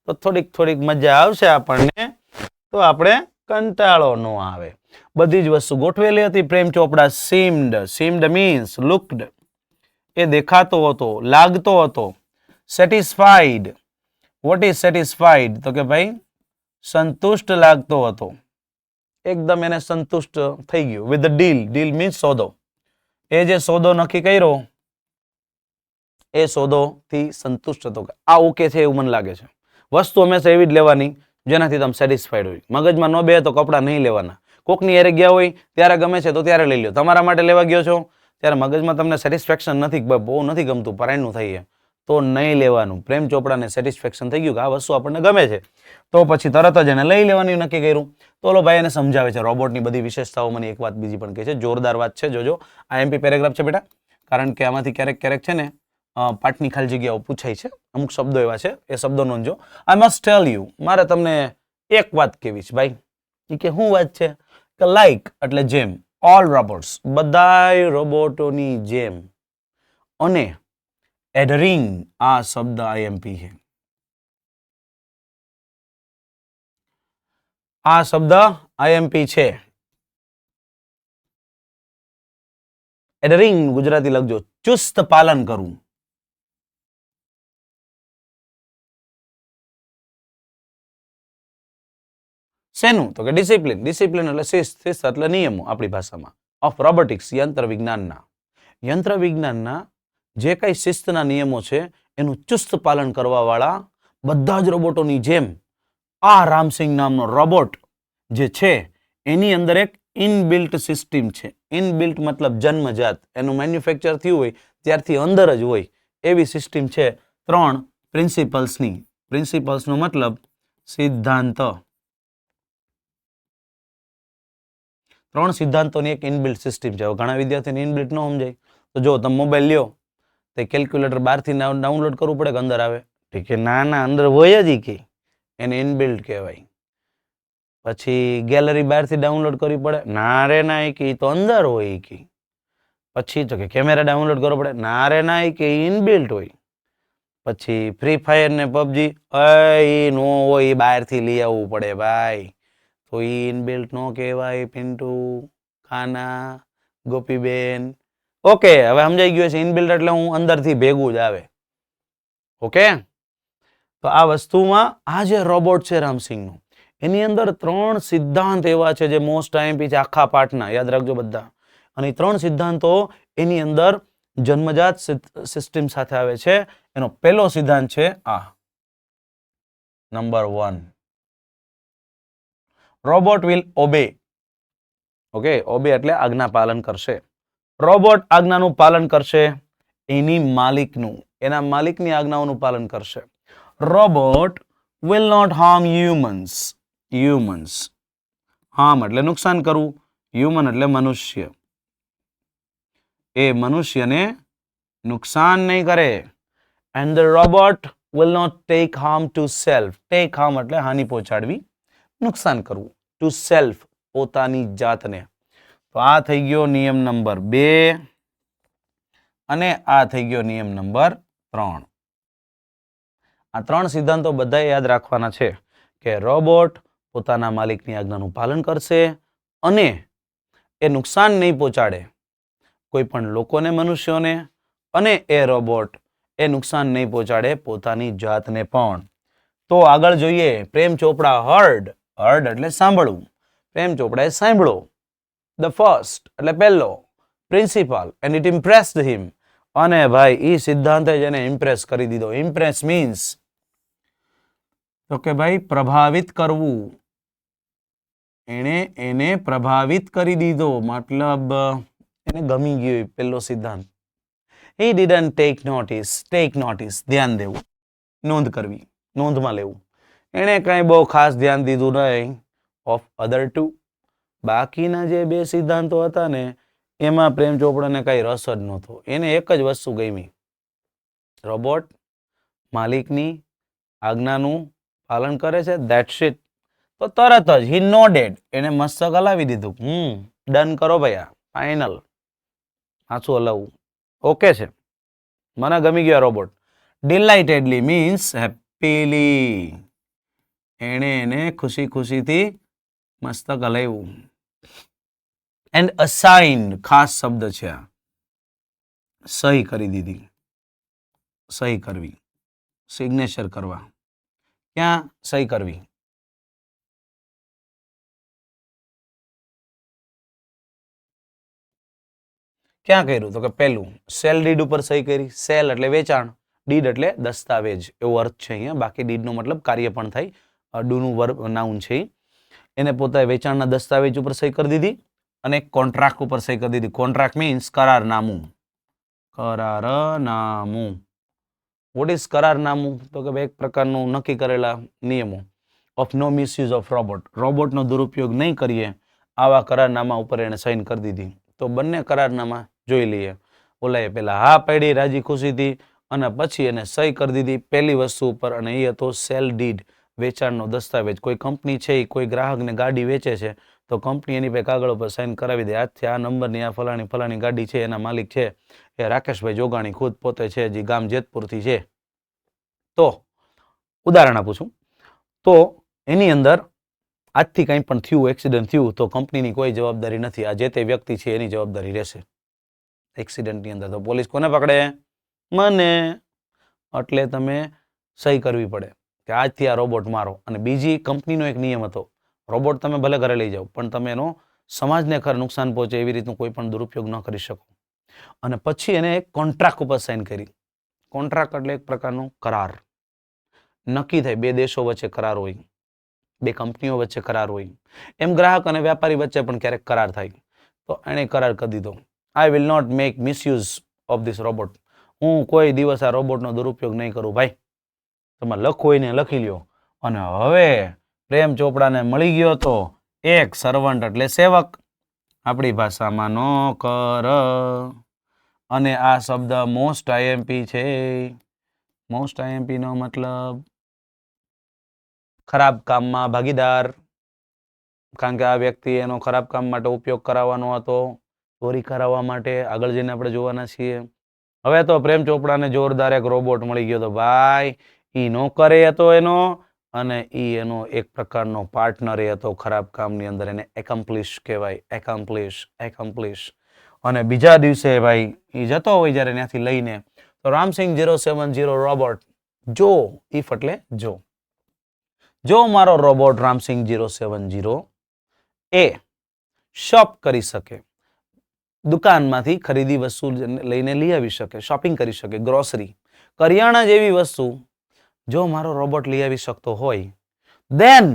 તો થોડીક મજા આવશે આપણને, તો આપણે કંટાળો ન આવે. બધી જ વસ્તુ ગોઠવેલી હતી. પ્રેમ ચોપડા સીમ્ડ મીન્સ લુક્ડ, એ દેખાતો હતો, લાગતો હતો. સેટિસ્ફાઈડ, વોટ ઇઝ સેટિસ્ફાઈડ તો કે ભાઈ સંતુષ્ટ લાગતો હતો, એકદમ એને સંતુષ્ટ થઈ ગયું. વિથ ડીલ મીન્સ સોદો, એ જે સોદો નક્કી કર્યો એ સોદો થી સંતુષ્ટ હતો. આ ઓકે છે એવું મને લાગે છે. વસ્તુ હંમેશા એવી જ લેવાની જેનાથી તમે સેટિસ્ફાઈડ હોય. મગજમાં ન બે તો કપડાં નહીં લેવાના. કોકની એરે ગયા હોય ત્યારે ગમે છે તો ત્યારે લઈ લો. તમારા માટે લેવા ગયો છો ત્યારે મગજમાં તમને સેટિસ્ફેક્શન નથી, બહુ નથી ગમતું, પરાયણનું થઈ તો નહીં લેવાનું. પ્રેમ ચોપડાને સેટિસ્ફેક્શન થઈ ગયું કે આ વસ્તુ આપણને ગમે છે તો પછી તરત જ એને લઈ લેવાની નક્કી કર્યું. તો ઓલો ભાઈ એને સમજાવે છે રોબોટની બધી વિશેષતાઓ. મને એક વાત બીજી પણ કહે છે, જોરદાર વાત છે, જોજો. આ એમપી પેરેગ્રાફ છે બેટા, કારણ કે આમાંથી ક્યારેક છે ને પાઠની ખાલી જગ્યાઓ પૂછાય છે, અમુક શબ્દો એવા છે, એ શબ્દો નોંધજો. આઈ મસ્ટ ટેલ યુ, મારે તમને એક વાત કહેવી છે ભાઈ. એ કે શું વાત છે કે લાઈક એટલે જેમ, ઓલ રોબોટ્સ બધાય રોબોટોની જેમ, અને એડરિંગ આ શબ્દ આઈએમપી છે. આ શબ્દ આઈએમપી છે. એડરિંગ ગુજરાતી લખજો, ચુસ્ત પાલન કરવું. શેનું તો કે ડિસિપ્લિન. ડિસિપ્લિન એટલે શિસ્ત એટલે નિયમો આપણી ભાષામાં. ઓફ રોબોટિક્સ યંત્ર વિજ્ઞાનના જે કઈ શિસ્તના નિયમો છે એનું ચુસ્ત પાલન કરવા વાળા બધા જ રોબોટોની જેમ આ રામસિંગ નામનો રોબોટ જે છે એની અંદર એક ઇનબિલ્ટ સિસ્ટમ છે. ઇનબિલ્ટ મતલબ જન્મજાત, એનું મેન્યુફેક્ચર થયું હોય ત્યારથી અંદર જ હોય એવી સિસ્ટમ છે. 3 પ્રિન્સિપલ્સની. પ્રિન્સિપલ્સનો મતલબ સિદ્ધાંત. 3 સિદ્ધાંતોની એક ઇનબિલ્ટ સિસ્ટમ છે. ઘણા વિદ્યાર્થીને ઇનબિલ્ટ ન સમજાય તો જો તમે મોબાઈલ લ્યો તો કેલ્ક્યુલેટર બહારથી ડાઉનલોડ કરવું પડે કે અંદર આવે? ઠીક છે, ના અંદર હોય જ કે એને ઇનબિલ્ટ કહેવાય. પછી ગેલેરી બહારથી ડાઉનલોડ કરવી પડે? ના રે ના કે તો અંદર હોય કે. પછી તો કે કેમેરા ડાઉનલોડ કરવો પડે? ના રે ના કે ઇનબિલ્ટ હોય. પછી ફ્રી ફાયર ને પબજી એ નો હોય, બહારથી લઈ આવવું પડે ભાઈ, તો એ ઇનબિલ્ટ નો કહેવાય. પિન્ટુ, ખાના, ગોપીબેન. ઓકે, હવે સમજાઈ ગયું છે. ઇનબિલ્ટ એટલે હું અંદરથી ભેગું જ આવે. ઓકે, તો આ વસ્તુમાં આ જે રોબોટ છે રામસિંગનો, એની અંદર 3 સિદ્ધાંત એવા છે જે મોસ્ટ આઈએમપી છે આખા પાઠના, યાદ રાખજો બધા. અને એ 3 સિદ્ધાંતો એની અંદર જન્મજાત સિસ્ટમ સાથે આવે છે. એનો પહેલો સિદ્ધાંત છે આ, number 1, robot will obey. Okay, obey એટલે આજ્ઞા પાલન કરશે. રોબોટ આજ્ઞાનું પાલન કરશે એની માલિકનું, એના માલિકની આજ્ઞાઓનું પાલન કરશે. Robot will not harm humans. Harm એટલે નુકસાન કરવું, હ્યુમન એટલે મનુષ્ય. એ મનુષ્યને નુકસાન નહીં કરે. And the robot will not take harm to self. Take harm એટલે હાનિ પહોંચાડવી, નુકસાન કરવું. To self પોતાની જાતને. તો આ થઈ ગયો નિયમ નંબર 2 અને આ થઈ ગયો નિયમ નંબર 3. આ 3 સિદ્ધાંતો બધાએ યાદ રાખવાના છે કે રોબોટ પોતાના માલિકની આજ્ઞાનું પાલન કરશે અને એ નુકસાન નહીં પહોંચાડે કોઈ પણ લોકોને, મનુષ્યોને, અને એ રોબોટ એ નુકસાન નહીં પહોંચાડે પોતાની જાતને પણ. તો આગળ જોઈએ. પ્રેમ ચોપડા હર્ડ એટલે સાંભળવું. પ્રેમ ચોપડાએ સાંભળો. ધ ફર્સ્ટ એટલે પહેલો પ્રિન્સિપલ એન્ડ ઇટ ઇમ્પ્રેસ્ડ હિમ. અને ભાઈ એ સિદ્ધાંતે જેને ઇમ્પ્રેસ કરી દીધો. ઇમ્પ્રેસ મીન્સ તો કે ભાઈ પ્રભાવિત કરવું. એને પ્રભાવિત કરી દીધો, મતલબ એને ગમી ગયો પેલો સિદ્ધાંત. He didn't take notice. Take notice. ધ્યાન દેવું. નોંધ કરવી. નોંધમાં લેવું. એણે કાંઈ બહુ ખાસ ધ્યાન દીધું નહીં. Of other two. બાકીના જે બે સિદ્ધાંતો હતા ને એમાં પ્રેમ ચોપડાને કાંઈ રસ જ નહોતો. એને એક જ વસ્તુ ગમી. રોબોટ માલિકની આજ્ઞાનું પાલન કરે છે. That's it. તો તરત જ he nodded. એને મસ્તક હલાવી દીધું. ડન કરો ભૈયા. ફાઇનલ. પાછું હલાવવું. ઓકે છે. મને ગમી ગયો રોબોટ. ડિલાઇટેડલી means happily. એને ખુશી ખુશીથી મસ્તક હલાવ્યું. એન્ડ અસાઇન્ડ ખાસ શબ્દ છે આ. સહી કરી દીધી. સહી કરવી. સિગ્નેચર કરવા. ક્યાં સહી કરવી? ક્યાં કર્યું? તો કે પહેલું સેલ ડીડ ઉપર સહી કરી. સેલ એટલે વેચાણ, ડીડ એટલે દસ્તાવેજ, એવો અર્થ છે અહીંયા. બાકી ડીડનો મતલબ કાર્ય પણ થાય. ડુનું વર્બ નાઉન છે. એને પોતે વેચાણના દસ્તાવેજ ઉપર સહી કરી દીધી અને કોન્ટ્રાક્ટ ઉપર સહી કરી દીધી. કોન્ટ્રાક્ટ મીન્સ કરારનામું. કરારનામું. વોટ ઇઝ કરારનામું? તો કે એક પ્રકારનું નક્કી કરેલા નિયમો. Of no misuse of robot. રોબોટનો દુરુપયોગ નહીં કરીએ આવા કરારનામા ઉપર એને સાઇન કરી દીધી. તો બંને કરારનામા જોઈ લઈએ. ઓલાએ પેલા હા પાડી રાજી ખુશીથી અને પછી એને સહી કરી દીધી પહેલી વસ્તુ ઉપર અને એ હતો સેલ ડીડ, વેચાણનો દસ્તાવેજ. કોઈ કંપની છે એ કોઈ ગ્રાહકને ગાડી વેચે છે તો કંપની એની પાસે કાગળ ઉપર સાઇન કરાવી દે. આજથી આ નંબરની આ ફલાણી ગાડી છે, એના માલિક છે એ રાકેશભાઈ જોગાણી ખુદ પોતે છે, જે ગામ જેતપુરથી છે. તો ઉદાહરણ આપું છું. તો એની અંદર આજથી કંઈ પણ થયું, એક્સિડન્ટ થયું તો કંપનીની કોઈ જવાબદારી નથી. આ જે તે વ્યક્તિ છે એની જવાબદારી રહેશે એક્સિડન્ટની અંદર. તો પોલીસ કોને પકડે? મને. એટલે તમે સહી કરવી પડે કે આજથી આ રોબોટ મારો. અને બીજી કંપનીનો એક નિયમ હતો, રોબોટ તમે ભલે ઘરે લઈ જાઓ પણ તમે એનો સમાજને ખર નુકસાન પહોંચે એવી રીતનું કોઈ પણ દુરુપયોગ ન કરી શકો. અને પછી એને એક કોન્ટ્રાક્ટ ઉપર સાઇન કરી. કોન્ટ્રાક્ટ એટલે એક પ્રકારનો કરાર. નક્કી થાય, બે દેશો વચ્ચે કરાર હોય, બે કંપનીઓ વચ્ચે કરાર હોય. એમ ગ્રાહક અને વ્યાપારી વચ્ચે પણ ક્યારેક કરાર થાય. તો એણે કરાર કરી દીધો, I will not make misuse of this robot. હું કોઈ દિવસ આ રોબોટનો દુરુપયોગ નહીં કરું. ભાઈ તમે લખો એને લખી લ્યો. અને હવે પ્રેમ ચોપડાને મળી ગયો તો એક સર્વન્ટ એટલે સેવક, આપણી ભાષામાં નોકર. અને આ શબ્દ મોસ્ટ આઈએમપી છે. મોસ્ટ આઈએમપી નો મતલબ ખરાબ કામમાં ભાગીદાર. કારણ કે આ વ્યક્તિ એનો ખરાબ કામ માટે ઉપયોગ કરાવવાનો હતો, ચોરી કરાવવા માટે. આગળ જઈને આપણે જોવાના છીએ. હવે તો પ્રેમ ચોપડાને જોરદાર એક રોબોટ મળી ગયો. તો ભાઈ ઈ નોકરે હતો એનો અને ઈ એનો એક પ્રકારનો પાર્ટનર હતો ખરાબ કામની અંદર. એને એકોમ્પ્લિશ કહેવાય. એકોમ્પ્લિશ. અને બીજા દિવસે ભાઈ ઈ જતો હોય જ્યારે ત્યાંથી લઈને, તો રામસિંગ 070 રોબોટ જો, ઇફ એટલે જો. જો મારો રોબોટ રામસિંગ 070 એ શોપ કરી શકે, દુકાનમાંથી ખરીદી વસ્તુ લઈને લઈ આવી શકે, શોપિંગ કરી શકે, ગ્રોસરી, કરિયાણા જેવી વસ્તુ જો મારો રોબોટ લઈ આવી શકતો હોય, then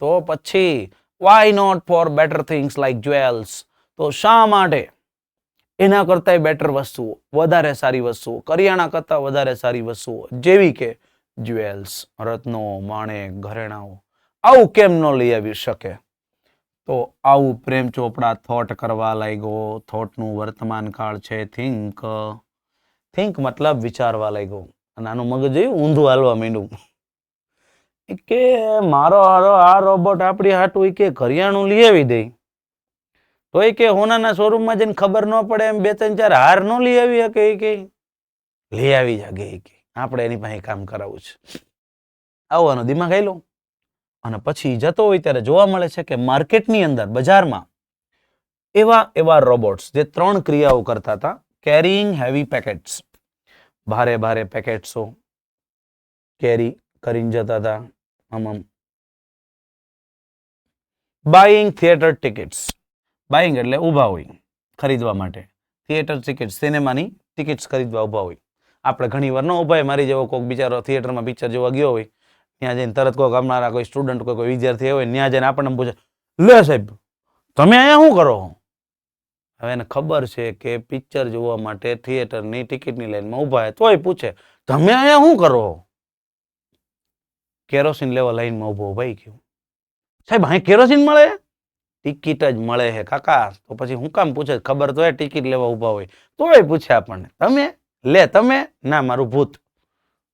તો પછી why not for better things like jewels? તો શા માટે એના કરતા બેટર વસ્તુઓ, વધારે સારી વસ્તુઓ, કરિયાણા કરતા વધારે સારી વસ્તુઓ જેવી કે જ્વેલ્સ, રત્નો, માણેક, ઘરેણાઓ, આવું કેમ ન લઈ આવી શકે? તો આવું પ્રેમ ચોપડા થોટ કરવા લાગ્યો. થોટનું વર્તમાન કાળ છે થિંક. થિંક મતલબ વિચારવા લાગ્યો. અને આનું મગજ ઊંધું હાલવા માંડ્યું કે મારો આ રોબોટ આપણી હાટું કે કરિયાણું લઈ આવી દે તો એ કે હોનાના શોરૂમમાં જઈને ખબર ન પડે એમ 2-4 હાર ન લઈ આવી શકે. કે લઈ આવી જાગે કે આપણે એની પાસે કામ કરાવવું છે. આવવાનો દિમાગ આયલો. અને પછી જતો હોય ત્યારે જોવા મળે છે કે માર્કેટની અંદર, બજારમાં એવા રોબોટ્સ જે 3 ક્રિયાઓ કરતા હતા. કેરીઇંગ હેવી પેકેટ્સ, ભારે પેકેટ્સો કેરી કરીને જતા હતા. Buying theatre tickets. બાઇંગ એટલે ઊભા હોય ખરીદવા માટે. થિયેટર ટિકિટ્સ, સિનેમાની ટિકિટ્સ ખરીદવા ઊભા હોય. આપણે ઘણી વાર ન ઊભા હોય. મારી જેવો કોઈક બિચારો થિયેટરમાં પિક્ચર જોવા ગયો હોય, ત્યાં જઈને તરત કોઈક અમારા કોઈ સ્ટુડન્ટ, કોઈ વિદ્યાર્થી હોય, ત્યાં જઈને આપણને પૂછે, લે સાહેબ તમે અહીંયા શું કરો? હવે એને ખબર છે કે પિક્ચર જોવા માટે થિયેટરની ટિકિટની લાઈનમાં ઊભા તોય પૂછે તમે અહીંયા શું કરો? કેરોસીન લેવા લાઈનમાં ઊભો ભાઈ કયું સાહેબ અહીં કેરોસીન મળે? ટિકિટ જ મળે છે કાકા. તો પછી હું કામ પૂછે? ખબર તો ટિકિટ લેવા ઊભા હોય તોય પૂછે આપણને તમે લે તમે ના મારું ભૂત.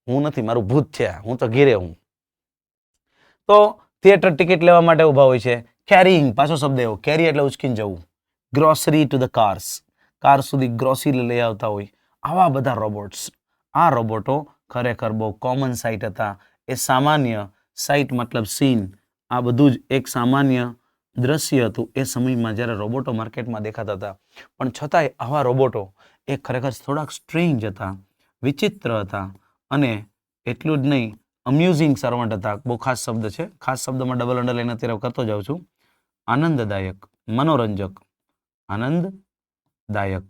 હું નથી મારું ભૂત છે હું તો ઘેરે હું. તો થિયેટર ટિકિટ લેવા માટે ઊભા હોય છે. કેરીંગ પાછો શબ્દ એવો કેરી એટલે ઉચકીને જવું. Grocery to the cars car સુધી ગ્રોસરી લઈ આવતા હોય આવા બધા રોબોટ્સ. આ રોબોટો ખરેખર બહુ કોમન સાઇટ હતા. એ સામાન્ય સાઇટ મતલબ સીન આ બધું જ એક સામાન્ય દ્રશ્ય હતું એ સમયમાં જ્યારે રોબોટો માર્કેટમાં દેખાતા હતા. પણ છતાંય આવા રોબોટો એ ખરેખર થોડાક સ્ટ્રેન્જ હતા, વિચિત્ર હતા અને એટલું જ નહીં અમ્યુઝિંગ સર્વન્ટ હતા. બહુ ખાસ શબ્દ છે. ખાસ શબ્દમાં ડબલ અંડરલાઈન અત્યારે કરતો જાઉં છું. આનંદદાયક, મનોરંજક, આનંદદાયક,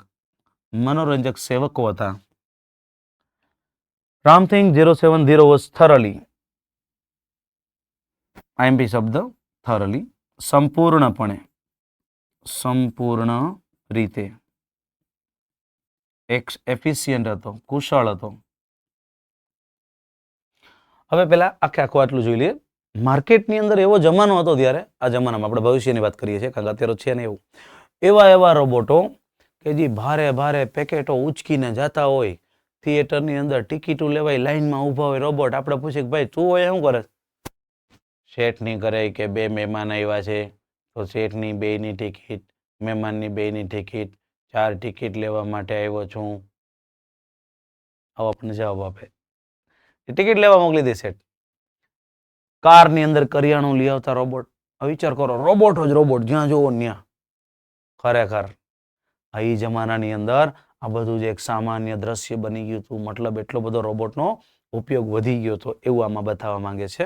મનોરંજક સેવકો હતા. રામસિંગ 070 was thoroughly IMP શબ્દ thoroughly સંપૂર્ણપણે સંપૂર્ણ રીતે એફિશિયન્ટ હતો, કુશળ હતો. હવે પેલા આખું આટલું જોઈ લઈએ. માર્કેટની અંદર એવો જમાનો હતો ત્યારે, આ જમાનામાં આપણે ભવિષ્યની વાત કરીએ છીએ કારણ કે અત્યારે છે ને એવું, એવા રોબોટો કે જે ભારે ભારે પેકેટો ઉચકીને જતા હોય, થિયેટરની અંદર ટિકિટો લેવાય લાઈનમાં ઊભા હોય રોબોટ. આપણે પૂછીએ ભાઈ તું હોય શું કરે? શેઠની કરે કે 2 મહેમાન આવ્યા છે તો શેઠની 2ની ટિકિટ, મહેમાનની 2ની ટિકિટ, 4 ટિકિટ લેવા માટે આવ્યો છું. આવો આપણને જવાબ આપે. ટિકિટ લેવા મોકલી દે શેઠ. કારની અંદર કરિયાણું લઈ આવતા રોબોટ. વિચાર કરો, રોબોટ જ રોબોટ, જ્યાં જોવો ત્યાં. ખરેખર આ જમાનાની અંદર આ બધું જ એક સામાન્ય દ્રશ્ય બની ગયું હતું. મતલબ એટલો બધો રોબોટનો ઉપયોગ વધી ગયો હતો એવું આમાં બતાવવા માંગે છે.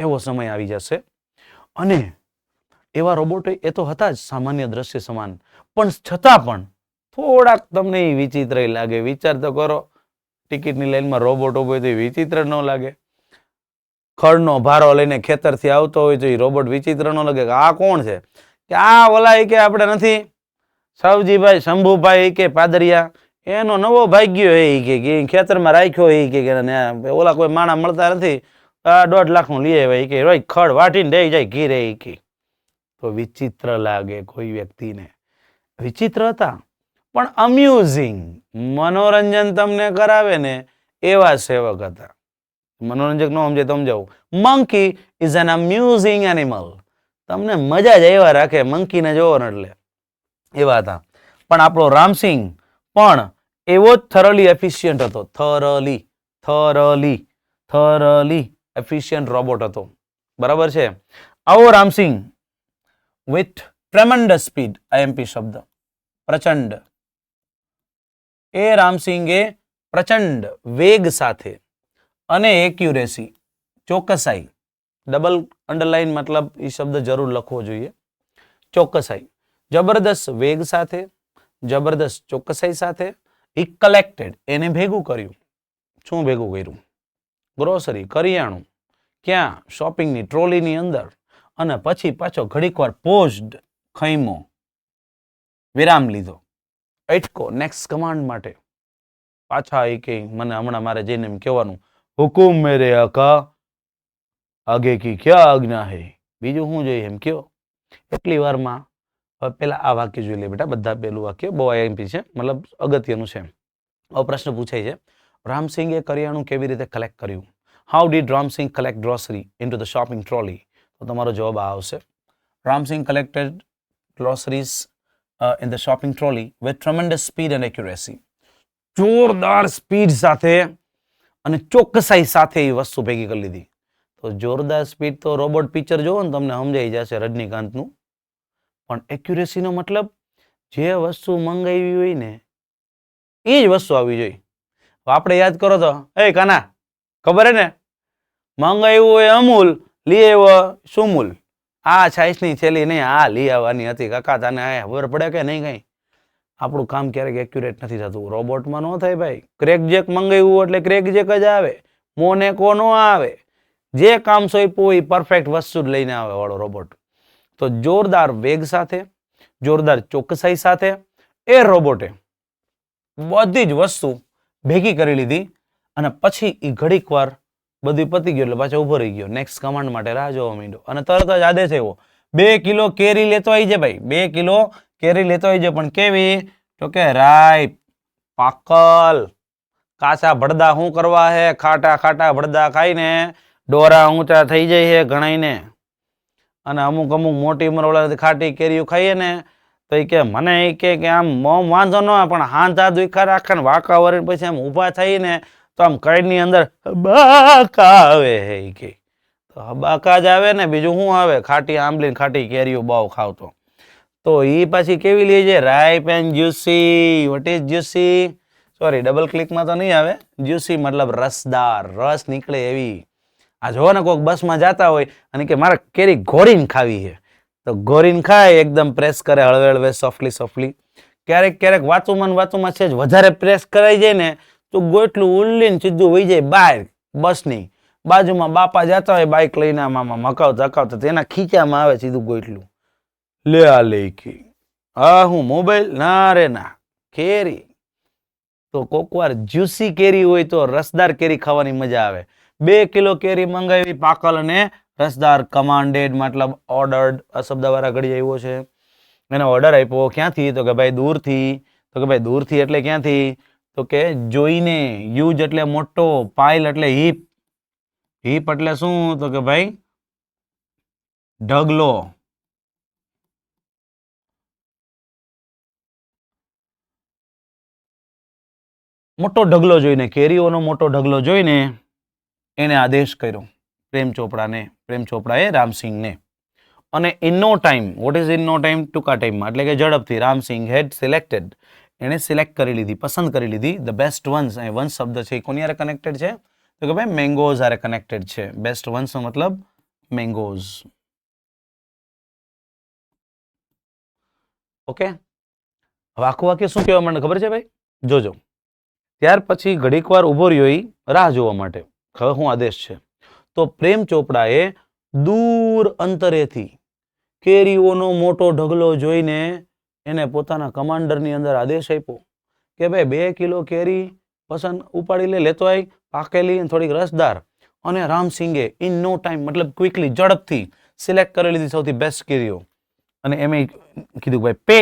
એવો સમય આવી જશે અને એવા રોબોટ એ તો હતા જ સામાન્ય દ્રશ્ય સમાન, પણ છતાં પણ થોડાક તમને વિચિત્ર લાગે. વિચાર તો કરો, ટિકિટની લાઈનમાં રોબોટ ઉભો હોય તો વિચિત્ર ન લાગે? ખડનો ભારો લઈને ખેતરથી આવતો હોય તો એ રોબોટ વિચિત્ર ન લાગે કે આ કોણ છે? કે આ ઓલા કે આપણે નથી સવજીભાઈ શંભુભાઈ કે પાદરિયા, એનો નવો ભાગ્યો એ કે ખેતરમાં રાખ્યો એ કે ઓલા કોઈ માણા મળતા નથી, 1.5 લાખનું લઈ આવ્યા કે રોજ ખડ વાટીને દઈ જાય ઘીરે કે. તો વિચિત્ર લાગે કોઈ વ્યક્તિને. વિચિત્ર હતા પણ અમ્યુઝિંગ, મનોરંજન તમને કરાવે ને એવા સેવક હતા. મનોરંજક ન સમજે તો સમજાવું. Monkey is an amusing animal. તમને મજા જ એવા રાખે મંકીને જોવો ને એટલે એવા હતા. પણ આપણો રામસિંગ પણ એવો જ થરોલી એફિશિયન્ટ હતો. થરોલી એફિશિયન્ટ રોબોટ હતો. બરાબર છે. આવો Ram Singh with tremendous speed, IMP શબ્દ પ્રચંડ. એ રામસિંગે પ્રચંડ વેગ સાથે અને એક્યુરેસી, ચોકસાઈ, ડબલ અંડરલાઈન મતલબ એ શબ્દ જરૂર લખવો જોઈએ. ચોકસાઈ, જબરદસ્ત વેગ સાથે, જબરદસ્ત ચોકસાઈ સાથે he કલેક્ટેડ, એને ભેગું કર્યું. શું ભેગું કર્યું? ગ્રોસરી, કરિયાણું. ક્યાં? શોપિંગની ટ્રોલીની અંદર. અને પછી પાછો ઘડીક વાર પોઝડ, ખૈમો, વિરામ લીધો, અટકો નેક્સ્ટ કમાન્ડ માટે. પાછા એ કે મને હમણાં મારે જઈને એમ કહેવાનું, હુકુમ મેરે આકા, આગે કી ક્યા આજ્ઞા હૈ. બીજું શું જોઈએ એમ કયો. એટલી વારમાં પેલા આ વાક્ય જોઈ લે બેટા, બધા પેલું વાક્ય બહુ IMP છે, મતલબ અગત્યનું છે. હવે પ્રશ્ન પૂછાય છે, રામસિંગે કરિયાણું કેવી રીતે કલેક્ટ કર્યું? How did Ram Singh collect grocery into the shopping trolley? તો તમારો જવાબ આ આવશે. Ram Singh collected groceries in the shopping trolley with tremendous speed and accuracy. જોરદાર સ્પીડ સાથે અને ચોકસાઈ સાથે એ વસ્તુ ભેગી કરી લીધી. તો જોરદાર સ્પીડ તો રોબોટ પિક્ચર જોવો ને તમને સમજાઈ જશે રજનીકાંતનું. પણ એક્યુરેસીનો મતલબ જે વસ્તુ મંગાવી હોય ને એ જ વસ્તુ આવી જોઈએ. આપણે યાદ કરો તો એ કાના ખબર હે ને, મંગાવ્યું હોય અમૂલ, લઈ આવ્યો સુમૂલ. આ છાઈસની થેલી નહીં, આ લઈ આવવાની હતી કાકા, તને ખબર પડે કે નહીં? કઈ આપણું કામ ક્યારેક એક્યુરેટ નથી થતું. રોબોટમાં ન થાય ભાઈ. ક્રેક જેક મંગાવ્યું એટલે ક્રેક જેક જ આવે, મોનેકો નો આવે. જે કામ સોંપ્યું એ પરફેક્ટ વસ્તુ જ લઈને આવે વાળો રોબોટ. તો જોરદાર વેગ સાથે, જોરદાર ચોકસાઈ સાથે એ રોબોટે બધી જ વસ્તુ ભેગી કરી લીધી અને પછી એ ઘડીક વાર બધું પતી ગયું એટલે પાછો ઉભો રહી ગયો. નેક્સ્ટ કમાન્ડ માટે રાહ જોવા માંડ્યો અને તરત જ આદેશ આવ્યો 2 કિલો કેરી લેતો આવી જાય ભાઈ, 2 કિલો કેરી લેતો આવી જાય. પણ કેવી? તો કે રાઈપ, પાકલ, કાચા ભડદા શું કરવા હે? ખાટા ખાટા ભડદા ખાઈને ડોરા ઊંચા થઈ જાય છે ઘણાઈને. અને અમુક મોટી ઉંમર ખાટી કેરીઓ ખાઈએ ને તો એ કે મને એ કે આમ મોમ વાંધો ન હોય, પણ હાંધા દુખા રાખે ને વાંકા વળીને પછી આમ ઊભા થઈને તો આમ કઈની અંદર બાકા આવે હે ઈ કે. તો બાકા જ આવે ને, બીજું શું આવે? ખાટી આંબલી ખાટી કેરીઓ બહુ ખાવતો. તો ઈ પાછી કેવી લે છે? Ripe and juicy. What is juicy? Sorry, double ક્લિકમાં તો નહીં આવે. જ્યુસી મતલબ રસદાર, રસ નીકળે એવી. આ જો ને કોઈક બસમાં જતા હોય અને કે મારે કેરી ઘોરીને ખાવી છે, તો ઘોરીને ખાય, એકદમ પ્રેસ કરે હળવે હળવે, સોફ્ટલી સોફ્ટલી. ક્યારેક ક્યારેક વાતુમાં છે જ વધારે પ્રેસ કરાઈ જાય ને તો ગોટલું ઉલ્લીને સીધું વહી જાય બહાર બસની. બાજુમાં બાપા જતા હોય બાઇક લઈને આમાં મકાવતા હકાવતા, તેના ખીચામાં આવે સીધું ગોટલું. લે આ લે કે હા હું મોબાઈલ? ના રે ના, કેરી. તો કોક વાર જ્યુસી કેરી હોય તો રસદાર કેરી ખાવાની મજા આવે. 2 કિલો કેરી મંગાવી, પાકલ અને રસદાર. કમાન્ડેડ મતલબ ઓર્ડર્ડ, અશબ્દવાળા ઘડી આવ્યો છે. એને ઓર્ડર આપ્યો ક્યાંથી? તો કે ભાઈ દૂરથી. તો કે ભાઈ દૂરથી એટલે ક્યાંથી? તો કે જોઈને. યુજ એટલે મોટો, પાઇલ એટલે હીપ. હીપ એટલે શું? તો કે ભાઈ ઢગલો. મોટો ઢગલો જોઈને, કેરીઓનો મોટો ઢગલો જોઈને એને આદેશ કર્યો પ્રેમ ચોપડાને. પ્રેમ ચોપડાએ રામસિંહને. અને in no time, what is in no time? ટૂંકા ટાઈમમાં, એટલે કે ઝડપથી. રામસિંહ હેડ સિલેક્ટેડ, એને સિલેક્ટ કરી લીધી, પસંદ કરી લીધી. The best ones. અહીં વંશ શબ્દ છે એ કોની હારે કનેક્ટેડ છે? તો કે ભાઈ મેંગોઝ હારે કનેક્ટેડ છે. બેસ્ટ વન્સનો મતલબ મેંગોઝ. ઓકે, હવે આખું વાક્ય શું કહેવા માંડે ખબર છે ભાઈ? જોજો. ત્યાર પછી ઘડીક વાર ઉભો રહ્યો ઈ રાહ જોવા માટે. હવે શું આદેશ છે? તો પ્રેમ ચોપડાએ દૂર અંતરેથી કેરીઓનો મોટો ઢગલો જોઈને એને પોતાના કમાન્ડરની અંદર આદેશ આપ્યો કે ભાઈ 2 કિલો કેરી પસંદ ઉપાડી લે, લેતો આવી, પાકેલી અને થોડીક રસદાર. અને રામસિંગે ઇન નો ટાઈમ મતલબ ક્વિકલી, ઝડપથી સિલેક્ટ કરી લીધી સૌથી બેસ્ટ કેરીઓ. અને એમ કીધું ભાઈ પે,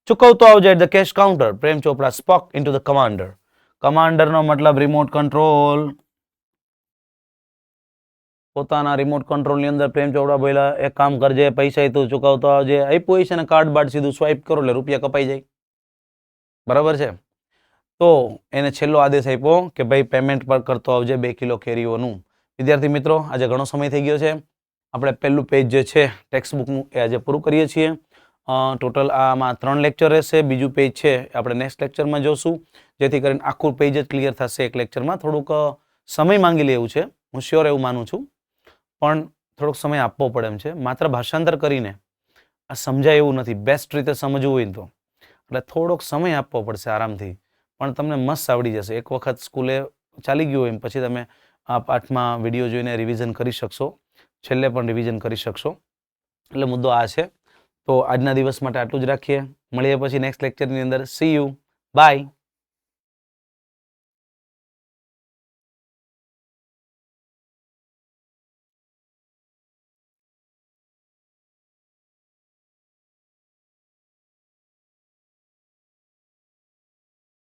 ચૂકવતો આવજે at the cash counter. Prem Chopra spoke into the commander. કમાન્ડરનો મતલબ રિમોટ કંટ્રોલ. પોતાના રિમોટ કંટ્રોલની અંદર પ્રેમ ચોપડા બોલ્યા એક કામ કરજે, પૈસા તું ચૂકવતો આવજે. આપ્યું છે ને કાર્ડ બાર્ડ સીધું સ્વાઇપ કરો એટલે રૂપિયા કપાઈ જાય. બરાબર છે? તો એને છેલ્લો આદેશ આપ્યો કે ભાઈ પેમેન્ટ પર કરતો આવજે 2 કિલો કેરીઓનું. વિદ્યાર્થી મિત્રો, આજે ઘણો સમય થઈ ગયો છે. આપણે પહેલું પેજ જે છે ટેક્સ્ટ બુકનું એ આજે પૂરું કરીએ છીએ. ટોટલ આમાં 3 લેક્ચર રહેશે. બીજું પેજ છે આપણે નેક્સ્ટ લેક્ચરમાં જોશું, જેથી કરીને આખું પેજ જ ક્લિયર થશે એક લેક્ચરમાં. થોડુંક સમય માંગી લે એવું છે, હું શ્યોર એવું માનું છું, પણ થોડોક સમય આપવો પડે એમ છે. માત્ર ભાષાંતર કરીને આ સમજાય એવું નથી. બેસ્ટ રીતે સમજવું હોય તો એટલે થોડોક સમય આપવો પડશે આરામથી, પણ તમને મસ્ત આવડી જશે. એક વખત સ્કૂલે ચાલી ગયું હોય પછી તમે આ પાઠમાં વિડીયો જોઈને રિવિઝન કરી શકશો, છેલ્લે પણ રિવિઝન કરી શકશો. એટલે મુદ્દો આ છે. તો આજના દિવસ માટે આટલું જ રાખીએ. મળીએ પછી નેક્સ્ટ લેક્ચરની અંદર. See you, by.